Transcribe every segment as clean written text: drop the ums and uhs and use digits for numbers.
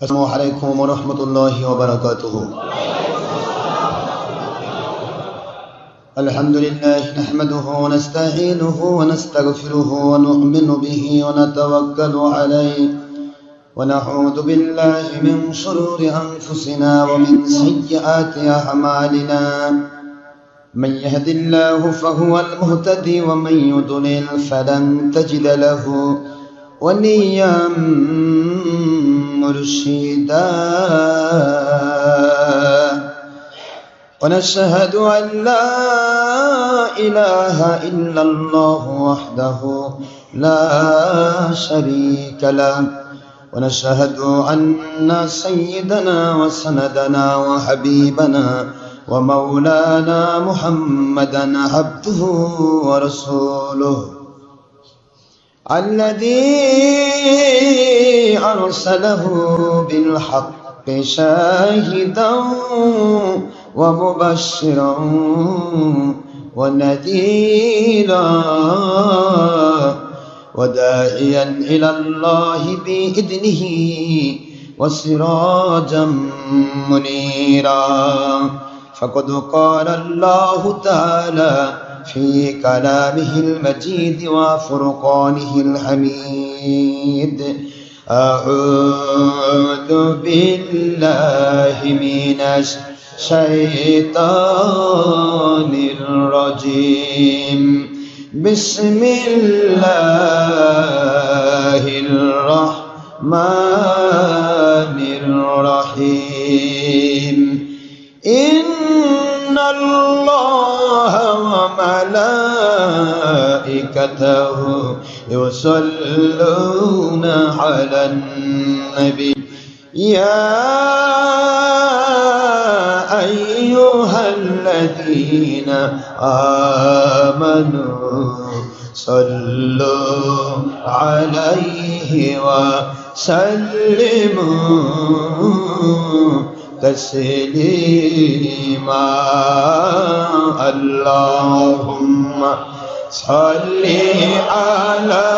अस्सलामु अलैकुम व रहमतुल्लाहि व बरकातुहू। अल्हम्दुलिल्लाह नहमदुहु व नस्तईनुहु व नस्तगफिरुहु व नु'मिनु बिही व नतवक्कलु अलैहि व नऊज़ु बिल्लाहि मिन शुरूरि अनफुसिना व मिन सय्यिआति अअमालिना। मन यहदिल्लाहु फहुवल मुहतदी व मन युद्लिल फलन तजिद लहु वलिय्यन मुर्शिदा। ونشهد أن لا إله إلا الله وحده لا شريك له ونشهد أن سيدنا وسندنا وحبيبنا ومولانا محمدا عبده ورسوله الذي أرسله بالحق شاهدا ومبشرا ونذيرا وداعيا إلى الله بإذنه وسراجا منيرا. فقد قال الله تعالى في كلامه المجيد وفرقانه الحميد: أعوذ بالله من الشيطان الرجيم. بسم الله الرحمن الرحيم. إن الله وملائكته يصلون على النبي يا أيها الذين آمنوا صلوا عليه وسلموا تسليما. اللهم صل على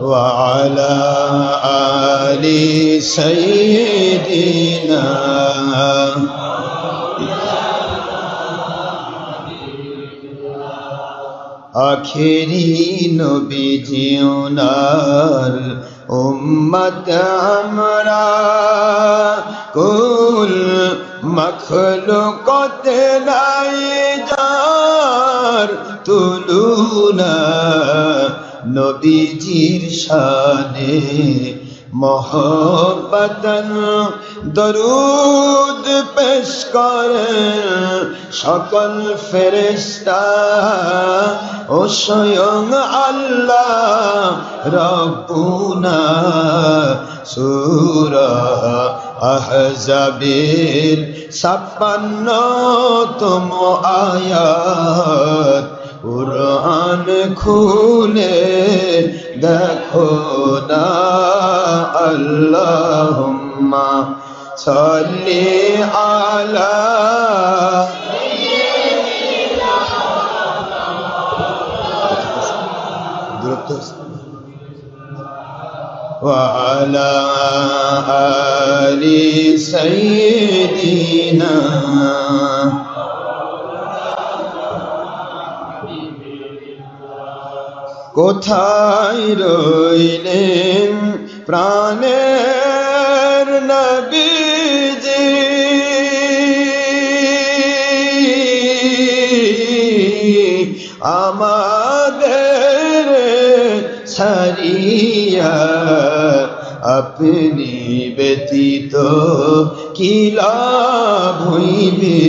وعلى آل سيدنا आखिरी नबी उनार उम्मत हमरा कुल मखलूकत जार तुलुना नबीजीर शाने मोहब्बतन दरूद पेश करें सकल फेरेस्ता ও স্বয়ং আল্লাহ রব্বুনা। সূরা আহজাবের ৫৬তম আয়াত। কুরআন খুলে দেখো না। আল্লাহুম্মা সাল্লি আলা وعلى آل سيدنا কোথায় রইলেন প্রাণের নবীজি আমাদের ছাড়িয়া আপনি ব্যতীত কি লাভ হইবে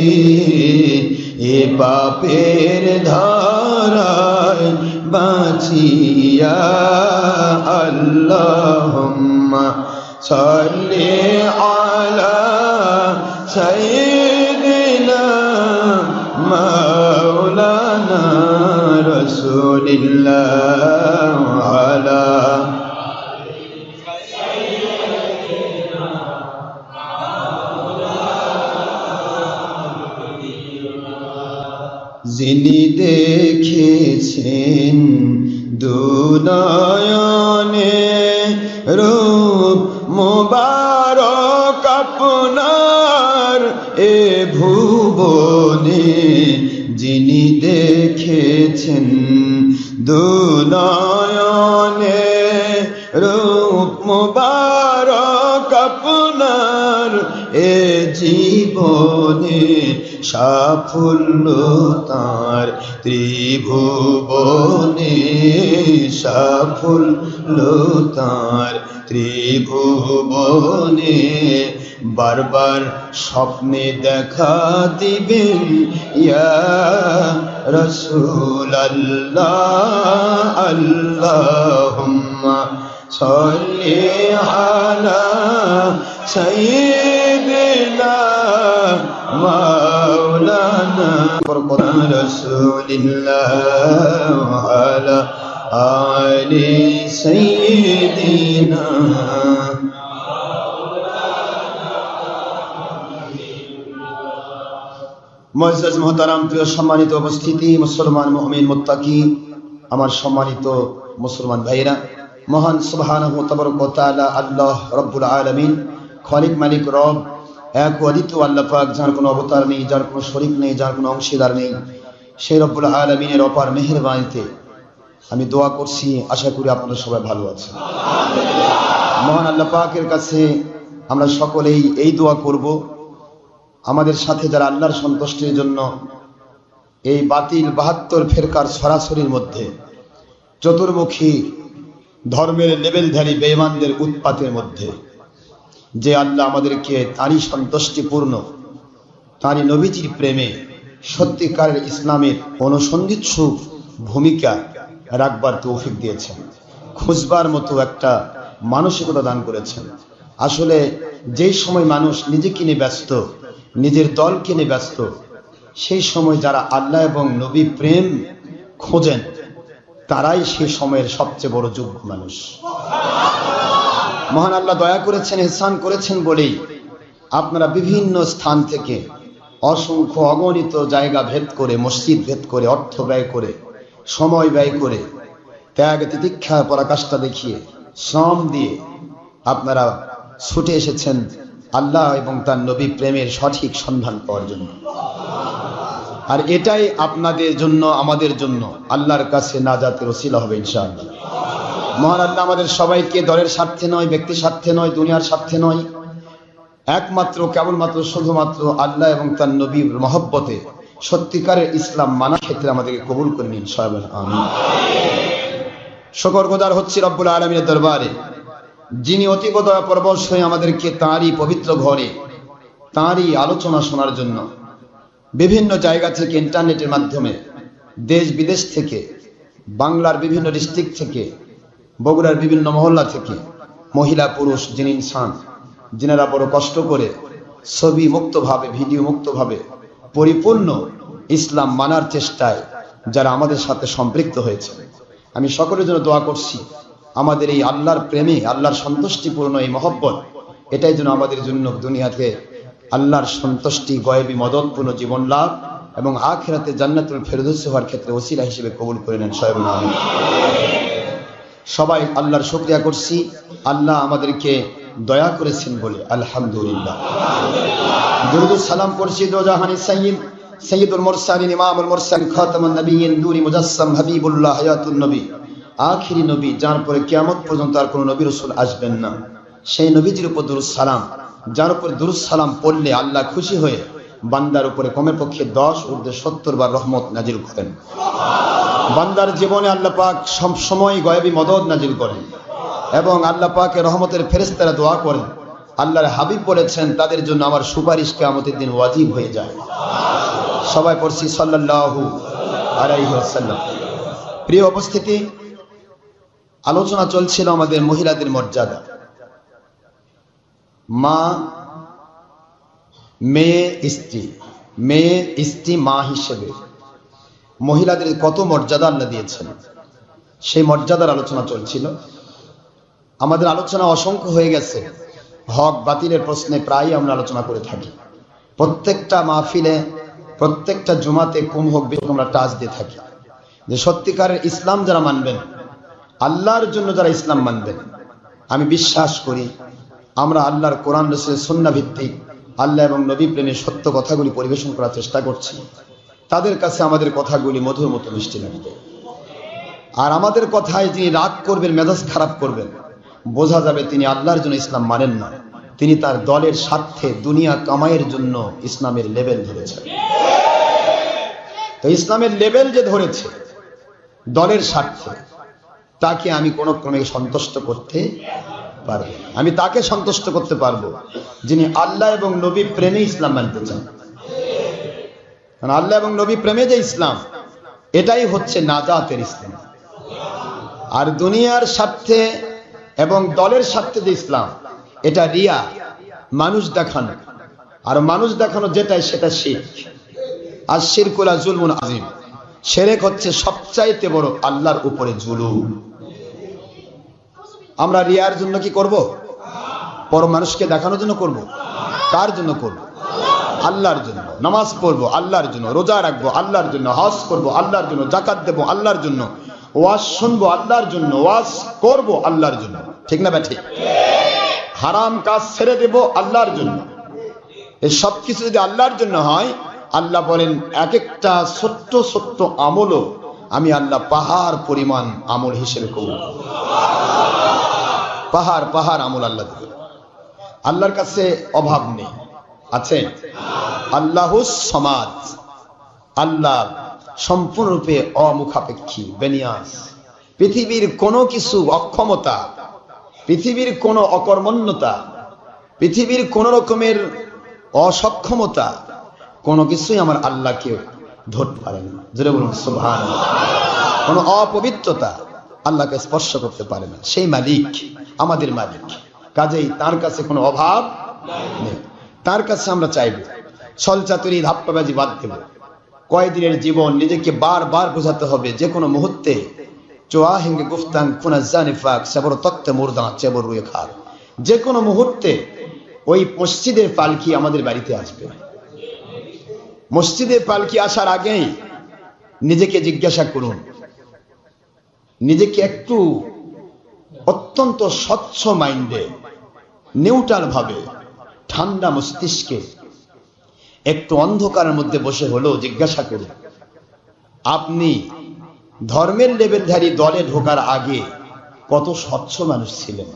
এ পাপের ধারায় বাঁচিয়া। আল্লাহুম্মা সাল্লি আলা সাইয়্যিদিনা মাওলানা রাসূলিল্লাহ আলা जिन যিনি দেখেছেন দুনয়নে রূপ মুবারক আপনার এ ভুবনে, যিনি দেখেছেন দুনয়নে রূপ মুবারক আপনার এ জীবনে, সাফল্য তাঁর ত্রিভুবনে, সাফল্য তাঁর ত্রিভুবনে। বারবার স্বপ্নে দেখা দিবেন ইয়া রাসূলুল্লাহ, আল্লাহুম্মা সাল্লি আলা সাইয়্যিদিনা মাওলানা রাসূলিল্লাহ আলা আলি সাইয়্যিদিনা। মুআজ্জাজ মুহতারাম, প্রিয় সম্মানিত উপস্থিতি, মুসলমান মুমিন মুত্তাকি, আমার সম্মানিত মুসলমান ভাইরা, মহান সুবহানাহু তাবারাকা ওয়া তাআলা আল্লাহ রাব্বুল আলামিন, খালিক মালিক রব, এক ও অদ্বিতীয় আল্লাহ পাক, যার কোনো অবতার নেই, যার কোনো শরীক নেই, যার কোনো অংশীদার নেই, সেই রব্বুল আলামিনের অপার মেহেরবানিতে আমি দোয়া করছি, আশা করি আপনারা সবাই ভালো আছেন। মহান আল্লাহ পাকের কাছে আমরা সকলেই এই দোয়া করব, আমাদের সাথে যারা আল্লাহর সন্তুষ্টির জন্য এই বাতিল 72 ফেরকার সরাসরির মধ্যে চতুর্মুখী ধর্মের লেবেলধারী বেঈমানদের উৎপাতের মধ্যে যে আল্লাহ আমাদেরকে তারই সন্তুষ্টিপূর্ণ, তারই নবীজির প্রেমে সত্যিকারের ইসলামের অনুসন্ধিৎসু ভূমিকা রাখবার তৌফিক দিয়েছেন, খুঁজবার মতো একটা মানসিকতা দান করেছেন। আসলে যেই সময় মানুষ নিজেকে নিয়ে ব্যস্ত, নিজের দলকে নিয়ে ব্যস্ত, সেই সময় যারা আল্লাহ এবং নবী প্রেম খোঁজেন তারাই সেই সময়ের সবচেয়ে বড় যোগ্য মানুষ। মহান আল্লাহ দয়া করেছেন, ইহসান করেছেন বলেই আপনারা বিভিন্ন স্থান থেকে অসংখ্য অগণিত জায়গা ভেদ করে, মসজিদ ভেদ করে, অর্থ ব্যয় করে, সময় ব্যয় করে, ত্যাগ তিতিক্ষা পরাকাষ্ঠা দেখিয়ে, শ্রম দিয়ে আপনারা ছুটে এসেছেন আল্লাহ এবং তার নবী প্রেমের সঠিক সন্ধান পাওয়ার জন্য। আর এটাই আপনাদের জন্য, আমাদের জন্য আল্লাহর কাছে নাজাতের ওসিলা হবে ইনশাআল্লাহ। মহান আল্লাহ আমাদের সবাইকে দলের স্বার্থে নয়, ব্যক্তি স্বার্থে নয়, দুনিয়ার স্বার্থে নয়, একমাত্র কেবলমাত্র শুধুমাত্র আল্লাহ এবং তার নবীর মহব্বতে সত্যিকারের ইসলাম মানার ক্ষেত্রে আমাদেরকে কবুল করে নিন সবাই আমিন। শুকরগুজার হচ্ছি রব্বুল আলামিনের দরবারে, যিনি অতীব দয়া পরবশ হয়ে আমাদেরকে তাঁরই পবিত্র ঘরে তাঁরই আলোচনা শোনার জন্য বিভিন্ন জায়গা থেকে, ইন্টারনেটের মাধ্যমে, দেশ বিদেশ থেকে, বাংলার বিভিন্ন ডিস্ট্রিক্ট থেকে, বগুড়ার বিভিন্ন মহল্লা থেকে, মহিলা পুরুষ যিনি ইনসান, যিনারা বড় কষ্ট করে ছবি মুক্তভাবে, ভিডিও মুক্তভাবে পরিপূর্ণ ইসলাম মানার চেষ্টায় যারা আমাদের সাথে সম্পৃক্ত হয়েছে, আমি সকলের জন্য দোয়া করছি আমাদের এই আল্লাহর প্রেমে, আল্লাহর সন্তুষ্টিপূর্ণ এই মহব্বত, এটাই যেন আমাদের জন্য দুনিয়াতে আল্লাহর সন্তুষ্টি, গয়েবী মদতপূর্ণ জীবন লাভ এবং আখিরাতে জান্নাতুল ফেরদৌস হওয়ার ক্ষেত্রে ওসিলা হিসেবে কবুল করে নেন সবাই আমিন। সবাই আল্লাহর শুকরিয়া করছি, আল্লাহ আমাদেরকে দয়া করেছেন বলে আলহামদুলিল্লাহ। দুরূদ সালাম পড়ছি দো জাহানি সাইয়্যিদ, সাইয়্যিদুল মুরসালিন, ইমামুল মুরসালিন, খাতামুন নবিয়্যিন, নূরি মুজাসসাম, হাবিবুল্লাহ, হায়াতুন নবী, আখিরি নবী, যার পরে কিয়ামত পর্যন্ত আর কোনো নবী রাসূল আসবেন না, সেই নবীজির উপর দুরূদ সালাম, যার উপর দুরূদ সালাম পড়লে আল্লাহ খুশি হয়ে বান্দার উপরে কমে পক্ষে 10 ঊর্ধ্বে 70 বার রহমত নাজিল করেন। বান্দার জীবনে আল্লাহ পাক সব সময় গয়েবী মদদ নাজিল করেন এবং আল্লাহ পাকের রহমতের ফেরেশতারা দোয়া করেন। আল্লাহর হাবিব বলেছেন তাদের জন্য আমার সুপারিশ কিয়ামতের দিন ওয়াজিব হয়ে যায়। সবাই পড়ছি সাল্লাল্লাহু আলাইহি ওয়াসাল্লাম। প্রিয় উপস্থিতি, আলোচনা চলছিল আমাদের মহিলাদের মর্যাদা, মা, মেয়ে, স্ত্রী, মেয়ে, স্ত্রী, মা হিসেবে মহিলাদের কত মর্যাদা আল্লাহ দিয়েছেন, সেই মর্যাদার আলোচনা চলছিল। আমাদের আলোচনা অসংখ্য হয়ে গেছে, হক বাতিলের প্রশ্নে প্রায় আমরা আলোচনা করে থাকি। প্রত্যেকটা মাহফিলে প্রত্যেকটা জুমাতে কম হোক বেশি আমরা টাচ দিয়ে থাকি যে সত্যিকারের ইসলাম যারা মানবেন, আল্লাহর জন্য যারা ইসলাম মানবেন, আমি বিশ্বাস করি আমরা আল্লাহর কোরআন রাসূলের সুন্নাহ ভিত্তিক আল্লাহ এবং নবী প্রেমে সত্য কথাগুলি পরিবেশন করার চেষ্টা করছি। তাদের কাছে আমাদের কথাগুলি মধুর মতো মিষ্টি লাগবে। আর আমাদের কথায় যিনি রাগ করবেন, মেজাজ খারাপ করবেন, বোঝা যাবে তিনি আল্লাহর জন্য ইসলাম মানেন না, তিনি তার দলের স্বার্থে দুনিয়া কামাইয়ের জন্য ইসলামের লেভেল ধরেছেন। তো ইসলামের লেভেল যে ধরেছে দলের স্বার্থে, তাকে আমি কোনো ক্রমে সন্তুষ্ট করতে পারবো। আমি তাকে সন্তুষ্ট করতে পারবো যিনি আল্লাহ এবং নবী প্রেমে ইসলাম মানতে চান। কারণ আল্লাহ এবং নবী প্রেমে যে ইসলাম, এটাই হচ্ছে নাজাতের ইসলাম। আর দুনিয়ার স্বার্থে এবং দলের স্বার্থে যে ইসলাম, এটা রিয়া, মানুষ দেখানো। আর মানুষ দেখানো যেটাই সেটা শিরক। আর শিরকুল যুলমুন আযীম, শিরক হচ্ছে সবচাইতে বড় আল্লাহর উপরে জুলুম। আমরা রিয়ার জন্য কি করব? পর মানুষকে দেখানোর জন্য করব। কার জন্য করব? আল্লাহর জন্য। নামাজ পড়বো আল্লাহর জন্য, রোজা রাখবো আল্লাহর জন্য, হজ করবো আল্লাহর জন্য, যাকাত দেবো আল্লাহর জন্য, ওয়াজ শুনবো আল্লাহর জন্য, ওয়াজ করবো আল্লাহর জন্য। ঠিক না ব্যাঠি? হারাম কাজ ছেড়ে দেব আল্লাহর জন্য। এই সব কিছু যদি আল্লাহর জন্য হয়, আল্লাহ বলেন এক একটা ছোট্ট ছোট্ট আমলও আমি আল্লাহ পাহাড় পরিমাণ আমল হিসেবে করব। পাহাড় পাহাড় আমল আল্লাহ দেবে। আল্লাহর কাছে অভাব নেই, আছে? আল্লাহুস সামাদ, আল্লাহ সম্পূর্ণরূপে অমুখাপেক্ষী, বেনিয়াস। পৃথিবীর কোনো কিছু অক্ষমতা, পৃথিবীর কোনো অকর্মণ্যতা, পৃথিবীর কোন রকমের অসক্ষমতা, কোনো কিছুই আমার আল্লাহকে ধরতে পারে না। জোরে বলুন সুবহানাল্লাহ। কোনো অপবিত্রতা আল্লাহকে স্পর্শ করতে পারে না। সেই মালিক আমাদের মালিক, কাজেই তার কাছে কোনো অভাব নেই। তার কাছে আমরা চাইব, ছলচাতুরি ধাপ্পাবাজি বাদ দেব। কয়েকদিনের জীবন নিজেকে বারবার বোঝাতে হবে, যে কোনো মুহূর্তে চোয়া হেঙ্গে গুফতাং খুনা জানিফাক সেবর তক্তে মুরদা চেবর রুয়ে খার, যে কোনো মুহূর্তে ওই মসজিদের পালকি আমাদের বাড়িতে আসবে। মসজিদের পালকি আসার আগেই নিজেকে জিজ্ঞাসা করুন, নিজেকে একটু অত্যন্ত স্বচ্ছ মাইন্ডে, নিউট্রাল ভাবে, ঠান্ডা মস্তিষ্কে একটু অন্ধকারের মধ্যে বসে হলেও জিজ্ঞাসা করুন, আপনি ধর্মের লেভেলধারী দলে ঢোকার আগে কত স্বচ্ছ মানুষ ছিলেন,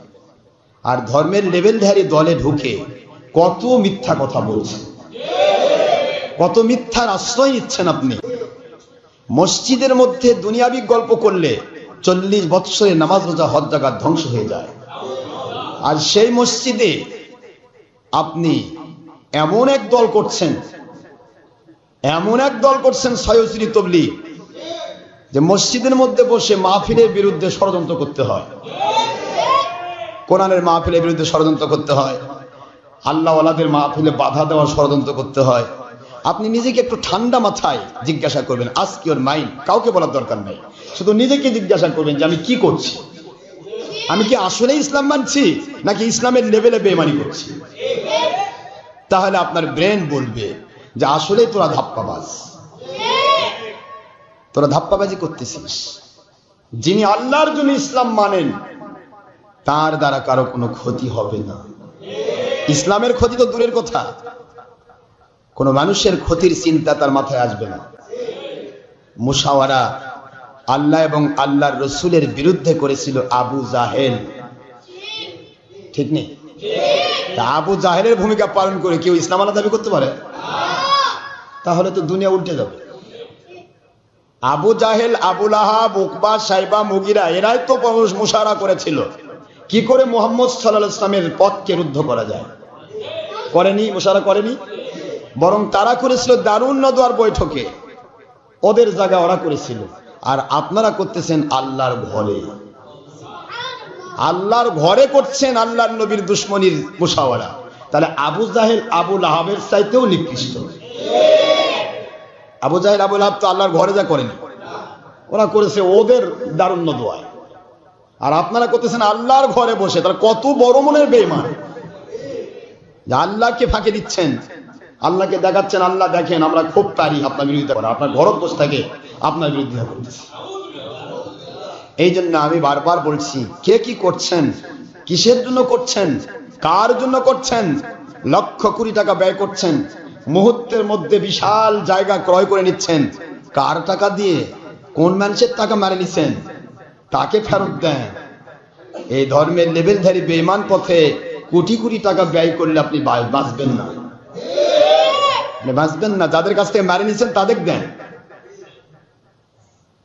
আর ধর্মের লেভেলধারী দলে ঢুকে কত মিথ্যা কথা বলছেন, কত মিথ্যার আশ্রয় নিচ্ছেন আপনি। মসজিদের মধ্যে দুনিয়াবি গল্প করলে 40 বৎসরে নামাজ রোজা হজ জাকাত ধ্বংস হয়ে যায়। আর সেই মসজিদে আপনি এমন এক দল করছেন, এমন এক দল করছেন সয়সরি তবলিগ, যে মসজিদের মধ্যে বসে মাহফিলের বিরুদ্ধে ষড়যন্ত্র করতে হয়, কোরআনের মাহফিলের বিরুদ্ধে ষড়যন্ত্র করতে হয়, আল্লাহ ওয়ালাদের মাহফিলে বাধা দেওয়ার ষড়যন্ত্র করতে হয়। আপনি নিজেকে একটু ঠান্ডা মাথায় জিজ্ঞাসা করবেন, আস্ক ইওর মাইন্ড, কাউকে বলার দরকার নাই, শুধু নিজেকে জিজ্ঞাসা করবেন যে আমি কি করছি, আমি কি আসলে ইসলাম মানছি নাকি ইসলামের লেভেলে বেঈমানি করছি। তাহলে আপনার ব্রেন বলবে যে আসলে তোরা ধাপ্পাবাজ, তোরা ধাপ্পাবাজি করতেছিস। যিনি আল্লাহর জন্য ইসলাম মানেন, তার দ্বারা কারো কোনো ক্ষতি হবে না। ইসলামের ক্ষতি তো দূরের কথা, কোন মানুষের ক্ষতির চিন্তা তার মাথায় আসবে না। মুশাওয়ারা আল্লাহ এবং আল্লাহর রসুলের বিরুদ্ধে করেছিল আবু জাহেল, ঠিক নেই? আবু জাহেলের ভূমিকা পালন করে কেউ ইসলাম আনা দাবি করতে পারে? তাহলে তো দুনিয়া উল্টে যাবে। আবু জাহেল, আবু লাহাব, উকবা, সাইবা, মুগিরা, এরাই তো মুশাওয়ারা করেছিল কি করে মুহাম্মদ সাল্লাল্লাহু আলাইহি ওয়াসাল্লামের পথকে রুদ্ধ করা যায়। করেনি? মুশাওয়ারা করেনি, বরং তারা করেছিল দারুন নদওয়ার বৈঠকে, ওদের জায়গা ওরা করেছিল। আর আপনারা করতেছেন আল্লাহর ঘরে, আল্লাহর ঘরে করছেন আল্লাহর নবীর দুশমনির মুশাওয়ারা। তাহলে আবু জাহেল, আবু লাহাবের চাইতেও নিকৃষ্ট। আবু জাহেল, আবু লাহাব তো আল্লাহর ঘরে যা করেনি, ওরা করেছে ওদের দারুন নদওয়ায়। আর আপনারা করতেছেন আল্লাহর ঘরে বসে। তাহলে কত বড় মনের বেঈমান, যে আল্লাহকে ফাঁকি দিচ্ছেন, আল্লাহকে দেখাচ্ছেন, আল্লাহ দেখেন আমরা খুব পারি আপনার বিরোধিতা করা, আপনার ঘরত বসে থাকে আপনার বিরোধিতা করতেছি। এই জন্য আমি বারবার বলছি, কে কি করছেন, কিসের জন্য করছেন, কার জন্য করছেন, লক্ষ কোটি টাকা ব্যয় করছেন, মুহূর্তের মধ্যে বিশাল জায়গা ক্রয় করে নিচ্ছেন, কার টাকা দিয়ে, কোন মানুষের টাকা মারে নিচ্ছেন, তাকে ফেরত দেন। এই ধর্মের লেভেলধারী বেঈমান পথে কোটি কোটি টাকা ব্যয় করলে আপনি বাঁচবেন না, বাঁচবেন না। যাদের কাছ থেকে মারে নিচ্ছেন তাদের দেন,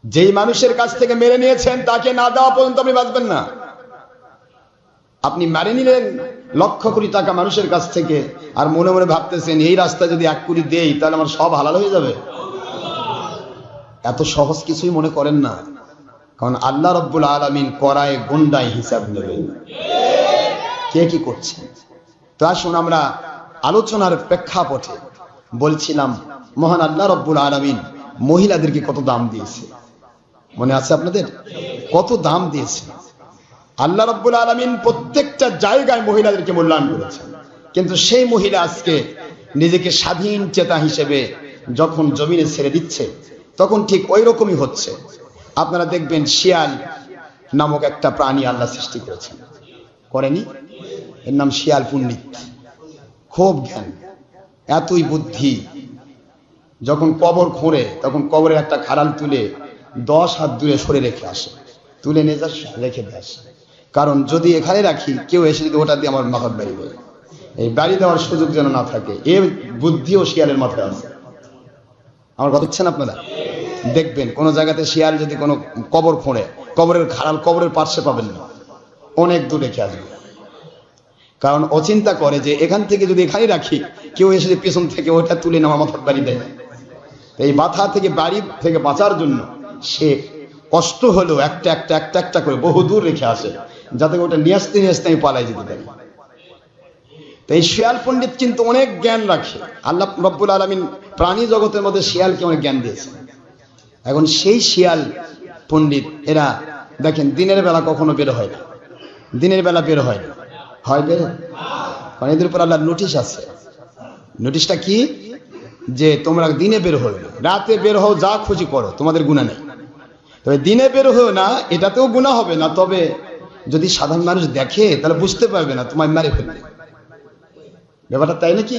যেই মানুষের কাছ থেকে মেরে নিয়েছেন তাকে না দেওয়া পর্যন্ত আপনি বাঁচবেন না। আপনি মারে নিলেন লক্ষ কোটি টাকা মানুষের কাছ থেকে, আর মনে মনে ভাবতেছেন এই রাস্তা যদি 1 কোটি দেই তাহলে আমার সব হালাল হয়ে যাবে। এত সহজ কিছুই মনে করেন না, কারণ আল্লাহ রাব্বুল আলামিন করায় গুন্ডায় হিসাব নেবেন কে কি করছে। তো আসুন আমরা আলোচনার প্রেক্ষাপটে বলছিলাম, মহান আল্লাহ রাব্বুল আলামিন মহিলাদেরকে কত দাম দিয়েছে, মনে আছে আপনাদের? কত দাম দিয়েছে আল্লাহ রাব্বুল আলামিন, প্রত্যেকটা জায়গায় মহিলাদেরকে মূল্যায়ন করেছেন। কিন্তু সেই মহিলা আজকে নিজেকে স্বাধীন চেতা হিসেবে যখন জমিনে ছেড়ে দিচ্ছে, তখন ঠিক ওই রকমই হচ্ছে। আপনারা দেখবেন শিয়াল নামক একটা প্রাণী আল্লাহ সৃষ্টি করেছেন, করেনি? এর নাম শিয়াল পণ্ডিত, খুব জ্ঞান, এতই বুদ্ধি। যখন কবর খোঁড়ে তখন কবরের একটা খাড়াল তুলে 10 হাত দূরে সরে রেখে আসে, তুলে নিয়ে যা রেখে দিয়ে আসে। কারণ যদি এখানে রাখি কেউ এসে যদি ওটা দিয়ে আমার মাথার বাড়ি দেয়, এই বাড়ি দেওয়ার সুযোগ যেন না থাকে, এর বুদ্ধিও শিয়ালের মাথায় আছে। আমার কথা হচ্ছেন আপনারা? দেখবেন কোন জায়গাতে শিয়াল যদি কোনো কবর খোঁড়ে, কবরের খাড়াল কবরের পার্শ্বে পাবেন না, অনেক দূর রেখে আসবে। কারণ ও চিন্তা করে যে এখান থেকে যদি এখানে রাখি কেউ এসে পেছন থেকে ওটা তুলে নেওয়া মাথার বাড়ি দেয়। এই মাথা থেকে বাড়ি থেকে বাঁচার জন্য সে কষ্ট হলেও একটা একটা একটা একটা করে বহু দূর রেখে আসে, যাতে ওটা নিয়ে আসতে আমি পালাই যেতে পারি। তো এই শিয়াল পণ্ডিত কিন্তু অনেক জ্ঞান রাখে। আল্লাহ রাব্বুল আলামিন প্রাণী জগতের মধ্যে শিয়ালকে অনেক জ্ঞান দিয়েছে। এখন সেই শিয়াল পণ্ডিত এরা দেখেন দিনের বেলা কখনো বের হয় না, দিনের বেলা বের হয় না, হয় বের? কারণ এদের উপর আল্লাহর নোটিশ আছে। নোটিশটা কি? যে তোমরা দিনে বের হও না, রাতে বের হও, যা খুশি করো, তোমাদের গুনাহ নেই। তবে দিনে বের হও না, এটাতেও গুনাহ হবে না। তবে যদি সাধারণ মানুষ দেখে তাহলে বুঝতে পারবে না, তোমায় মেরে ফেলবে। ব্যাপারটা তাই নাকি?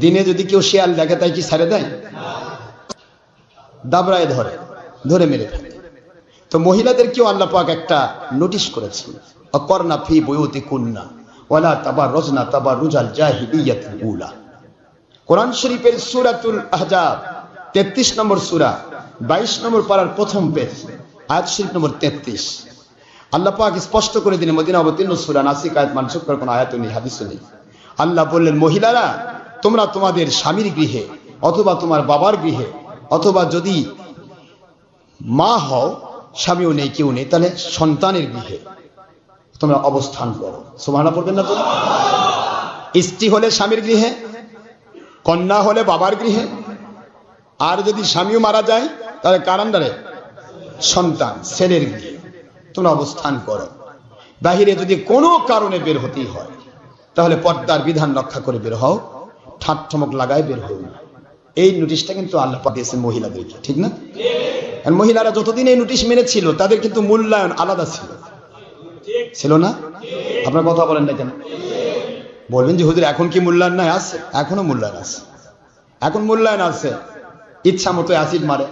দিনে যদি কেউ শিয়াল দেখে তাই কি ছেড়ে দেয়? দাবড়ায় ধরে, ধরে মেরে ফেলে। তো মহিলাদেরকেও আল্লাহ পাক একটা নোটিশ করেছেন, অকরনা ফি বুয়ুতিকুন্না ওয়ালা তাবাররুজনা তাবাররুজাল জাহিলিয়াতিল উলা। কোরআন শরীফের সূরাতুল আহজাব 33 নম্বর সূরা 22 নম্বর পারার প্রথম পেজ, আয়াত শরীফ নম্বর 33। আল্লাহ পাক স্পষ্ট করে দিলেন, মদিনা অবতীর্ণ সূরা নাসিক আয়াত মানসুখ করার কোনো আয়াত নেই, হাদিস নেই। আল্লাহ বললেন, মহিলারা তোমরা তোমাদের স্বামীর গৃহে অথবা তোমার বাবার গৃহে, অথবা যদি মা হও, স্বামীও নেই কেউ নেই, তাহলে সন্তানের গৃহে তোমরা অবস্থান করো। সুবহানাল্লাহ পড়বেন না তো? স্ত্রী হলে স্বামীর গৃহে, কন্যা হলে বাবার গৃহে, আর যদি স্বামীও মারা যায় তাহলে কার আন্ডারে? সন্তান, ছেলের গৃহে তোমরা অবস্থান করো। বাহিরে যদি কোনো কারণে বের হতেই হয় তাহলে পর্দার বিধান রক্ষা করে বের হও, ঠাট্টমক লাগায় বের হও না। এই নোটিশটা কিন্তু আল্লাহ পাক দিয়েছেন মহিলাদেরকে, ঠিক না? আর মহিলারা যতদিন এই নোটিশ মেনেছিল তাদের কিন্তু মূল্যায়ন আলাদা ছিল, ছিল না? আপনার কথা বলেন না কেন? বলবেন যে হুজুর এখন কি মূল্যায়ন নাই? আছে, এখনো মূল্যায়ন আছে, এখন মূল্যায়ন আছে। ইচ্ছা মতো অ্যাসিড মারে,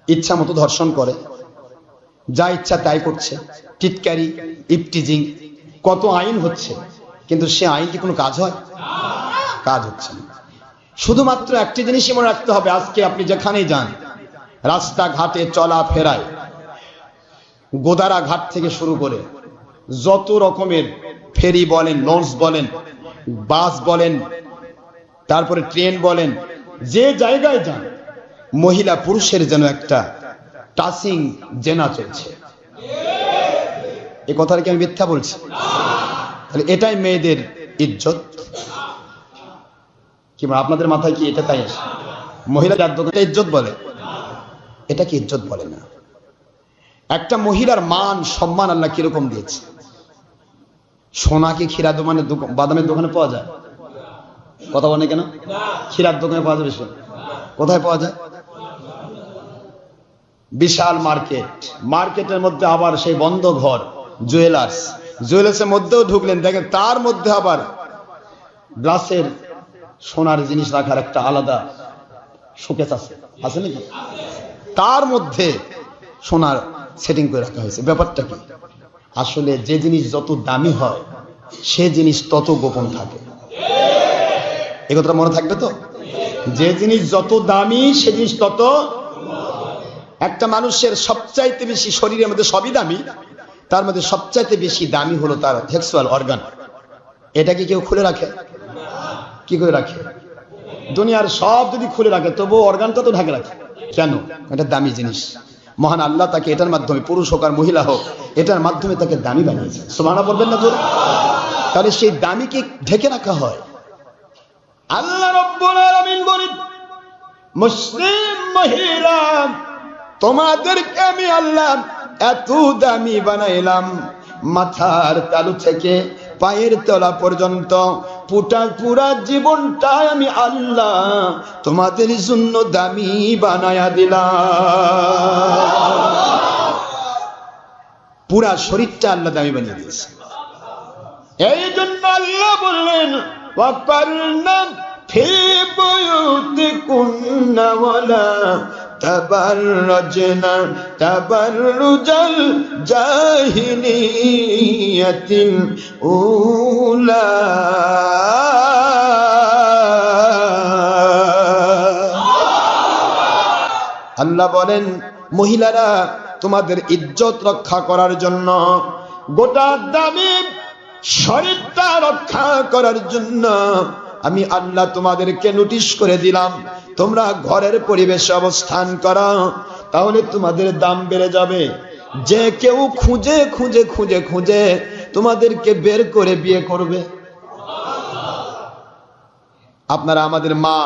ইচ্ছা মতো ধর্ষণ করে, যা ইচ্ছা তাই করছে, টিটকারি, ইফটিজিং, কত আইন হচ্ছে, কিন্তু সে আইন কি কোনো কাজ হয়? কাজ হচ্ছে না। শুধুমাত্র একটি জিনিসই মনে রাখতে হবে, আজকে আপনি যেখানেই যান, রাস্তাঘাটে চলা ফেরায়, গোদারা ঘাট থেকে শুরু করে যত রকমের ফেরি বলেন, লঞ্চ বলেন, বাস বলেন, তারপরে ট্রেন বলেন, যে জায়গায় যান, মহিলা পুরুষের যেন একটা টাচিং জেনা চলছে। এই কথাটা কি আমি মিথ্যা বলছি? তাহলে এটাই মেয়েদের ইজ্জত? কিংবা আপনাদের মাথায় কি এটা তাই আসে? মহিলার ইজ্জত বলে? এটা কি ইজ্জত বলে না। একটা মহিলার মান সম্মান আল্লাহ কিরকম দিয়েছে। সোনা কি ক্ষীরা বাদামের দোকানে পাওয়া যায়? কথা বলে কেন? ক্ষীরার দোকানে পাওয়া যাবে? কোথায় পাওয়া যায়? বিশাল মার্কেট, মার্কেটের মধ্যে আবার সেই বন্ধ ঘর, জুয়েলার্সের মধ্যেও ঢুকলেন, দেখেন তার মধ্যে আবার গ্লাসের সোনার জিনিস রাখার একটা আলাদা শোকেস আছে নাকি? তার মধ্যে সোনার সেটিং করে রাখা হয়েছে। ব্যাপারটা কি? আসলে যে জিনিস যত দামি হয় সে জিনিস তত গোপন থাকে। এই কথাটা মনে থাকবে তো? যে জিনিস যত দামি সে জিনিস তত। একটা মানুষের সবচাইতে বেশি, শরীরের মধ্যে সবই দামি, তার মধ্যে সবচাইতে বেশি দামি হলো তার সেক্সুয়াল অর্গান। এটা কি কেউ খুলে রাখে? কি করে রাখে? দুনিয়ার সব যদি খুলে রাখে তবুও অর্গানটা তো ঢাকে রাখে। কেন? এটা দামি জিনিস। মহান আল্লাহ তাকে এটার মাধ্যমে, পুরুষ হোক আর মহিলা হোক, এটার মাধ্যমে তাকে দামি বানিয়েছে। সুবহানাল্লাহ বলবেন না জোরে? তাহলে সেই দামিকে ঢেকে রাখা হয়। আল্লাহ রাব্বুল আলামিন বলেন, মুসলিম মহিলা তোমাদেরকে আমি আল্লাহ এত দামি বানাইলাম, মাথার তালু থেকে পায়ের তলা পর্যন্ত পুরা জীবনটা আমি আল্লাহ তোমাদের জন্য দামি বানায়া দিলাম। পুরা শরীরটা আল্লাহ দামি বানিয়ে দিয়েছে। এই জন্য আল্লাহ বললেন, ওয়াকারনা ফি বুয়ুতিকুন্না ওয়ালা তাবাররাজনা তাবাররুজাল জাহিলিয়াতিল উলা। আল্লাহ বলেন, মহিলারা তোমাদের ইজ্জত রক্ষা করার জন্য, গোটা দামি শরীরটা রক্ষা করার জন্য আমি আল্লাহ তোমাদেরকে নোটিশ করে দিলাম, তোমরা ঘরের পরিবেশে অবস্থান করো, তাহলে তোমাদের দাম বেড়ে যাবে। যে কেউ খুঁজে খুঁজে খুঁজে খুঁজে তোমাদেরকে বের করে বিয়ে করবে। আপনারা আমাদের মা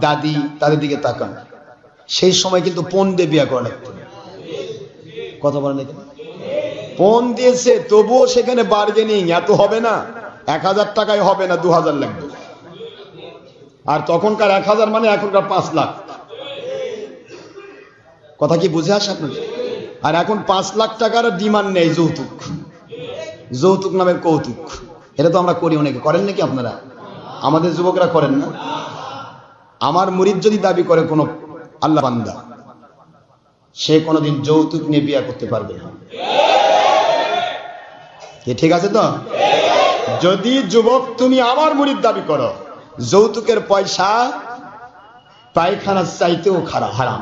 দাদি তাদের দিকে তাকান, সেই সময় কিন্তু পণ দিয়ে বিয়ে করা লাগতো। কথা বলেন এখানে? পণ দিয়েছে, তবুও সেখানে বার্গেনিং এত হবে না। 1000 টাকায় হবে না, 2000 লাগবে। আর তখনকার 1000 মানে এখনকার 5 লাখ। কথা কি বুঝে আসে আপনাদের? আর এখন 5 লাখ টাকার ডিমান্ড নেই, যৌতুক নামের কৌতুক। এটা তো আমরা করি, অনেকে করেন নাকি আপনারা? আমাদের যুবকরা করেন না? আমার মুরিদ যদি দাবি করে কোন আল্লাহ বান্দা, সে কোনোদিন যৌতুক নিয়ে বিয়ে করতে পারবে না। ঠিক আছে তো? যদি যুবক তুমি আমার মুরিদ দাবি করো, যৌতুকের পয়সা পায়খানা চাইতেও হারাম।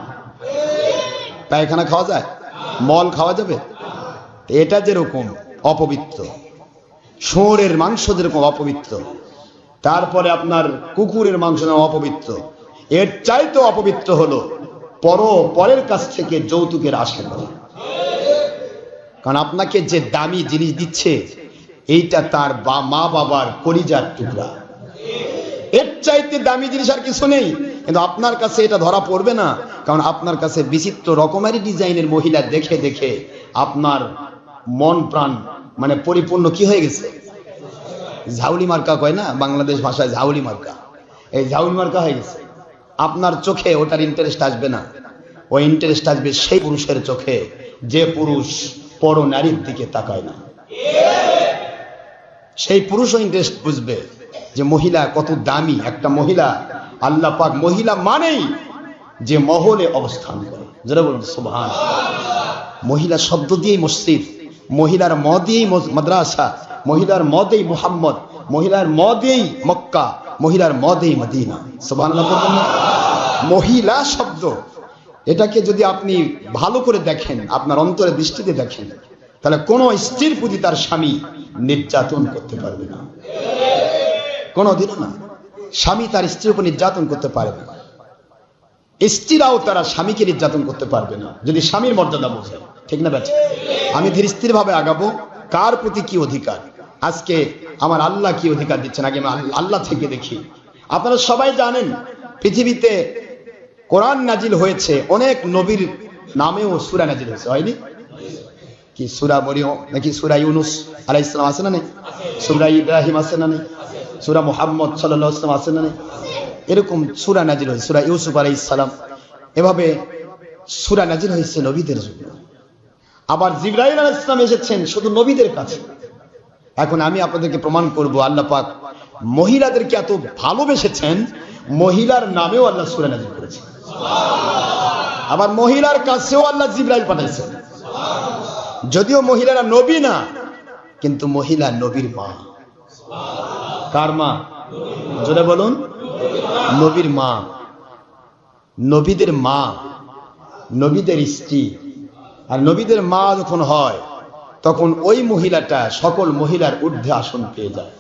পায়খানা খাওয়া যায়? মল খাওয়া যাবে? এটা যেরকম অপবিত্র, শুয়োরের মাংস যেরকম অপবিত্র, তারপরে আপনার কুকুরের মাংস অপবিত্র, এর চাইতেও অপবিত্র হলো পরের কাছ থেকে যৌতুকের আশা করা। কারণ আপনাকে যে দামি জিনিস দিচ্ছে, এইটা তার মা বাবার কলিজার টুকরা। এর চাইতে দামি জিনিস আর কিছু নেই, কিন্তু আপনার কাছে এটা ধরা পড়বে না, কারণ আপনার কাছে বিচিত্র রকমারি ডিজাইনের মহিলা দেখে দেখে আপনার মন প্রাণ মানে পরিপূর্ণ কি হয়ে গেছে? ঝাউলি মার্কা কয় না বাংলাদেশ ভাষায়, ঝাউলি মার্কা। এই ঝাউলি মার্কা হয়ে গেছে। আপনার চোখে ওটার ইন্টারেস্ট আসবে না, ওই ইন্টারেস্ট আসবে সেই পুরুষের চোখে যে পুরুষ পর নারীর দিকে তাকায় না। সেই পুরুষও ইন্টারেস্ট বুঝবে যে মহিলা কত দামি। একটা মহিলা, আল্লাহ পাক মহিলা মানেই যে মহলে অবস্থান করে। যারা বলুন সুবহানাল্লাহ। মহিলা শব্দ দিয়েই মসজিদ, মহিলার ম দিয়েই মাদ্রাসা, মহিলার ম দিয়েই মুহাম্মদ, মহিলার ম দিয়েই মক্কা, মহিলার ম দিয়েই মদিনা। সুবহানাল্লাহ বলুন। মহিলা শব্দ, এটাকে যদি আপনি ভালো করে দেখেন, আপনার অন্তরে দৃষ্টিতে দেখেন, তাহলে কোন স্ত্রীর প্রতি তার স্বামী নির্যাতন করতে পারবে না, কোনদিনও না। স্বামী তার স্ত্রীর উপর নির্যাতন করতে পারবে না, স্ত্রীরাও তারা স্বামীকে নির্যাতন করতে পারবে না, যদি স্বামীর মর্যাদা বোঝে। ঠিক না বেটা? আমি ধীর স্থির ভাবে আগাবো। কার প্রতি কি অধিকার, আজকে আমার আল্লাহ কি অধিকার দিচ্ছেন, আগে আল্লাহ থেকে দেখি। আপনারা সবাই জানেন পৃথিবীতে কোরআন নাজিল হয়েছে, অনেক নবীর নামেও সূরা নাজিল হয়েছে, হয়নি কি? সূরা মরিয়ম নাকি সূরা ইউনূস আলাইহিস সালাম আছে না নেই? সূরা ইব্রাহিম আছে না নেই? সূরা মুহাম্মদ সাল্লাল্লাহু আলাইহি ওয়াসাল্লাম আছে না? এরকম সূরা নাজিল হয়েছে, সূরা ইউসুফ আলাইহিস সালাম, এভাবে সূরা নাজিল হয়েছে নবীদের জন্য। আবার জিবরাইল আলাইহিস সালাম এসেছেন শুধু নবীদের কাছে। এখন আমি আপনাদেরকে প্রমাণ করব আল্লাহ পাক মহিলাদেরকে এত ভালোবেসেছেন, মহিলার নামেও আল্লাহ সূরা নাজিল করেছেন। আবার মহিলার কাছেও আল্লাহ জিবরাইল পাঠাইছেন। যদিও মহিলারা নবী না, কিন্তু মহিলা নবীর মা। কার মা? জোরে বলুন। নবীর মা, নবীদের মা, নবীদের স্ত্রী। আর নবীদের মা যখন হয় তখন ওই মহিলাটা সকল মহিলার ঊর্ধ্বে আসন পেয়ে যায়।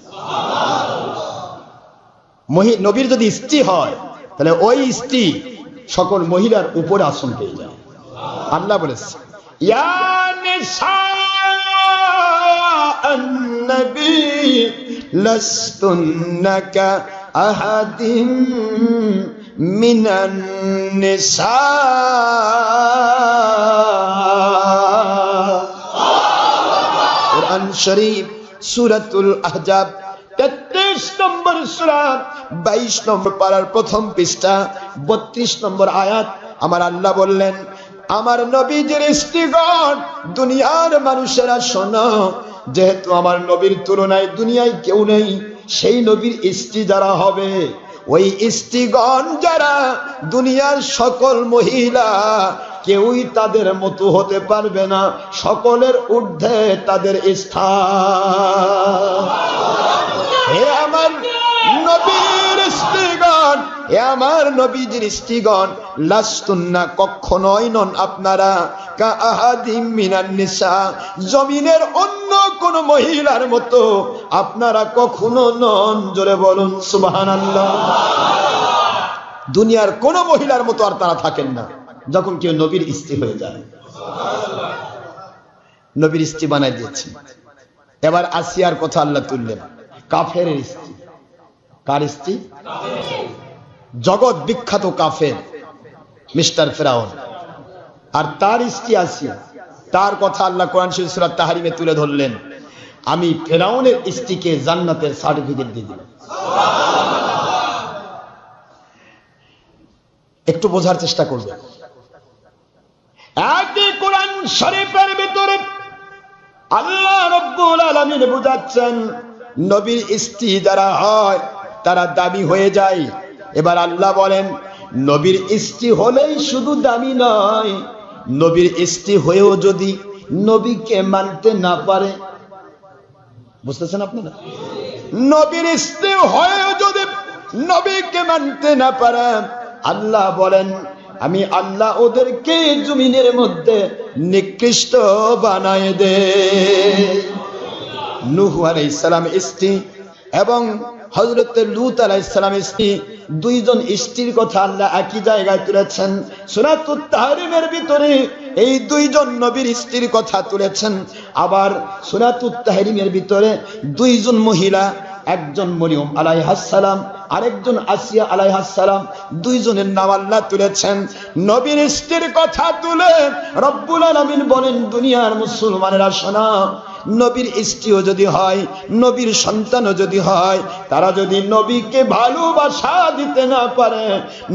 নবীর যদি স্ত্রী হয় তাহলে ওই স্ত্রী সকল মহিলার উপরে আসন পেয়ে যায়। আল্লাহ বলেছে ইয়া নিসা আন-নবী লাস্তুন্না কা আহাদিম মিনান নিসা। কুরআন শরীফ সূরাতুল আহজাব 33 নম্বর সূরা 22 নম্বর পারার প্রথম পৃষ্ঠা 32 নম্বর আয়াত আমার আল্লাহ বললেন, আমার নবীজির স্ত্রীগণ, দুনিয়ার মানুষেরা শোনো, যেহেতু আমার নবীর তুলনায় দুনিয়ায় কেউ নেই, সেই নবীর স্ত্রী যারা হবে, ওই স্ত্রীগণ যারা দুনিয়ার সকল মহিলা, কেউই তাদের মতো হতে পারবে না, সকলের ঊর্ধ্বে তাদের স্থান। হে আমার নবীর স্ত্রীগণ, হে আমার নবীজির স্ত্রীগণ, লাস্তুন্না কখনোই নন আপনারা, কা আহাদিম মিনান নিসা, জমিনের অন্য কোন মহিলার মতো আপনারা কখনো নন। জোরে বলুন সুবহানাল্লাহ। দুনিয়ার কোন মহিলার মতো আর তারা থাকেন না যখন কেউ নবীর স্ত্রী হয়ে যায়। নবীর স্ত্রী বানাই দিয়েছে। এবার আসিয়ার কথা আল্লাহ তুললেন, কাফেরের স্ত্রী। কার স্ত্রী? জগৎ বিখ্যাত কাফের মিস্টার ফেরাউন, আর তার স্ত্রী আসিয়া। তার কথা আল্লাহ কোরআন শরীফ সূরা তাহরিমে তুলে ধরলেন, আমি ফেরাউনের স্ত্রীকে জান্নাতের সার্টিফিকেট দিয়ে দিলাম। একটু বোঝার চেষ্টা করবেন। একই কোরআন শরীফের ভিতরে আল্লাহ রাব্বুল আলামিন বুঝাচ্ছেন, নবীর স্ত্রী যারা হয় তারা দামি হয়ে যায়। এবার আল্লাহ বলেন, নবীর স্ত্রী হলেই শুধু দামি নয়, নবীর স্ত্রী হয়েও যদি নবীকে মানতে না পারে, বুঝতেছেন আপনারা? নবীর স্ত্রী হয়েও যদি নবীকে মানতে না পারে, আল্লাহ বলেন আমি আল্লাহ ওদেরকে জমিনের মধ্যে নিকৃষ্ট বানায় দে। নূহ আলাইহিস সালাম স্ত্রী এবং হযরত লূত আলাইহিস সালাম স্ত্রী, দুইজন স্ত্রীর কথা আল্লাহ একই জায়গায় তুলেছেন। সূরাতুত তাহরিমের ভিতরে এই দুইজন নবীর স্ত্রীর কথা তুলেছেন। আবার সূরাতুত তাহরিমের ভিতরে দুইজন মহিলা, একজন মরিয়ম আলাইহাস সালাম, আরেকজন আসিয়া আলাইহাস সালাম, দুইজনের নাম আল্লাহ তুলেছেন। নবীর স্ত্রীর কথা তুলে রব্বুল আলামিন বলেন, দুনিয়ার মুসলমানেরা শোনো, নবীর স্ত্রীও যদি হয়, নবীর সন্তানও যদি হয়, তারা যদি নবীকে ভালোবাসা দিতে না পারে,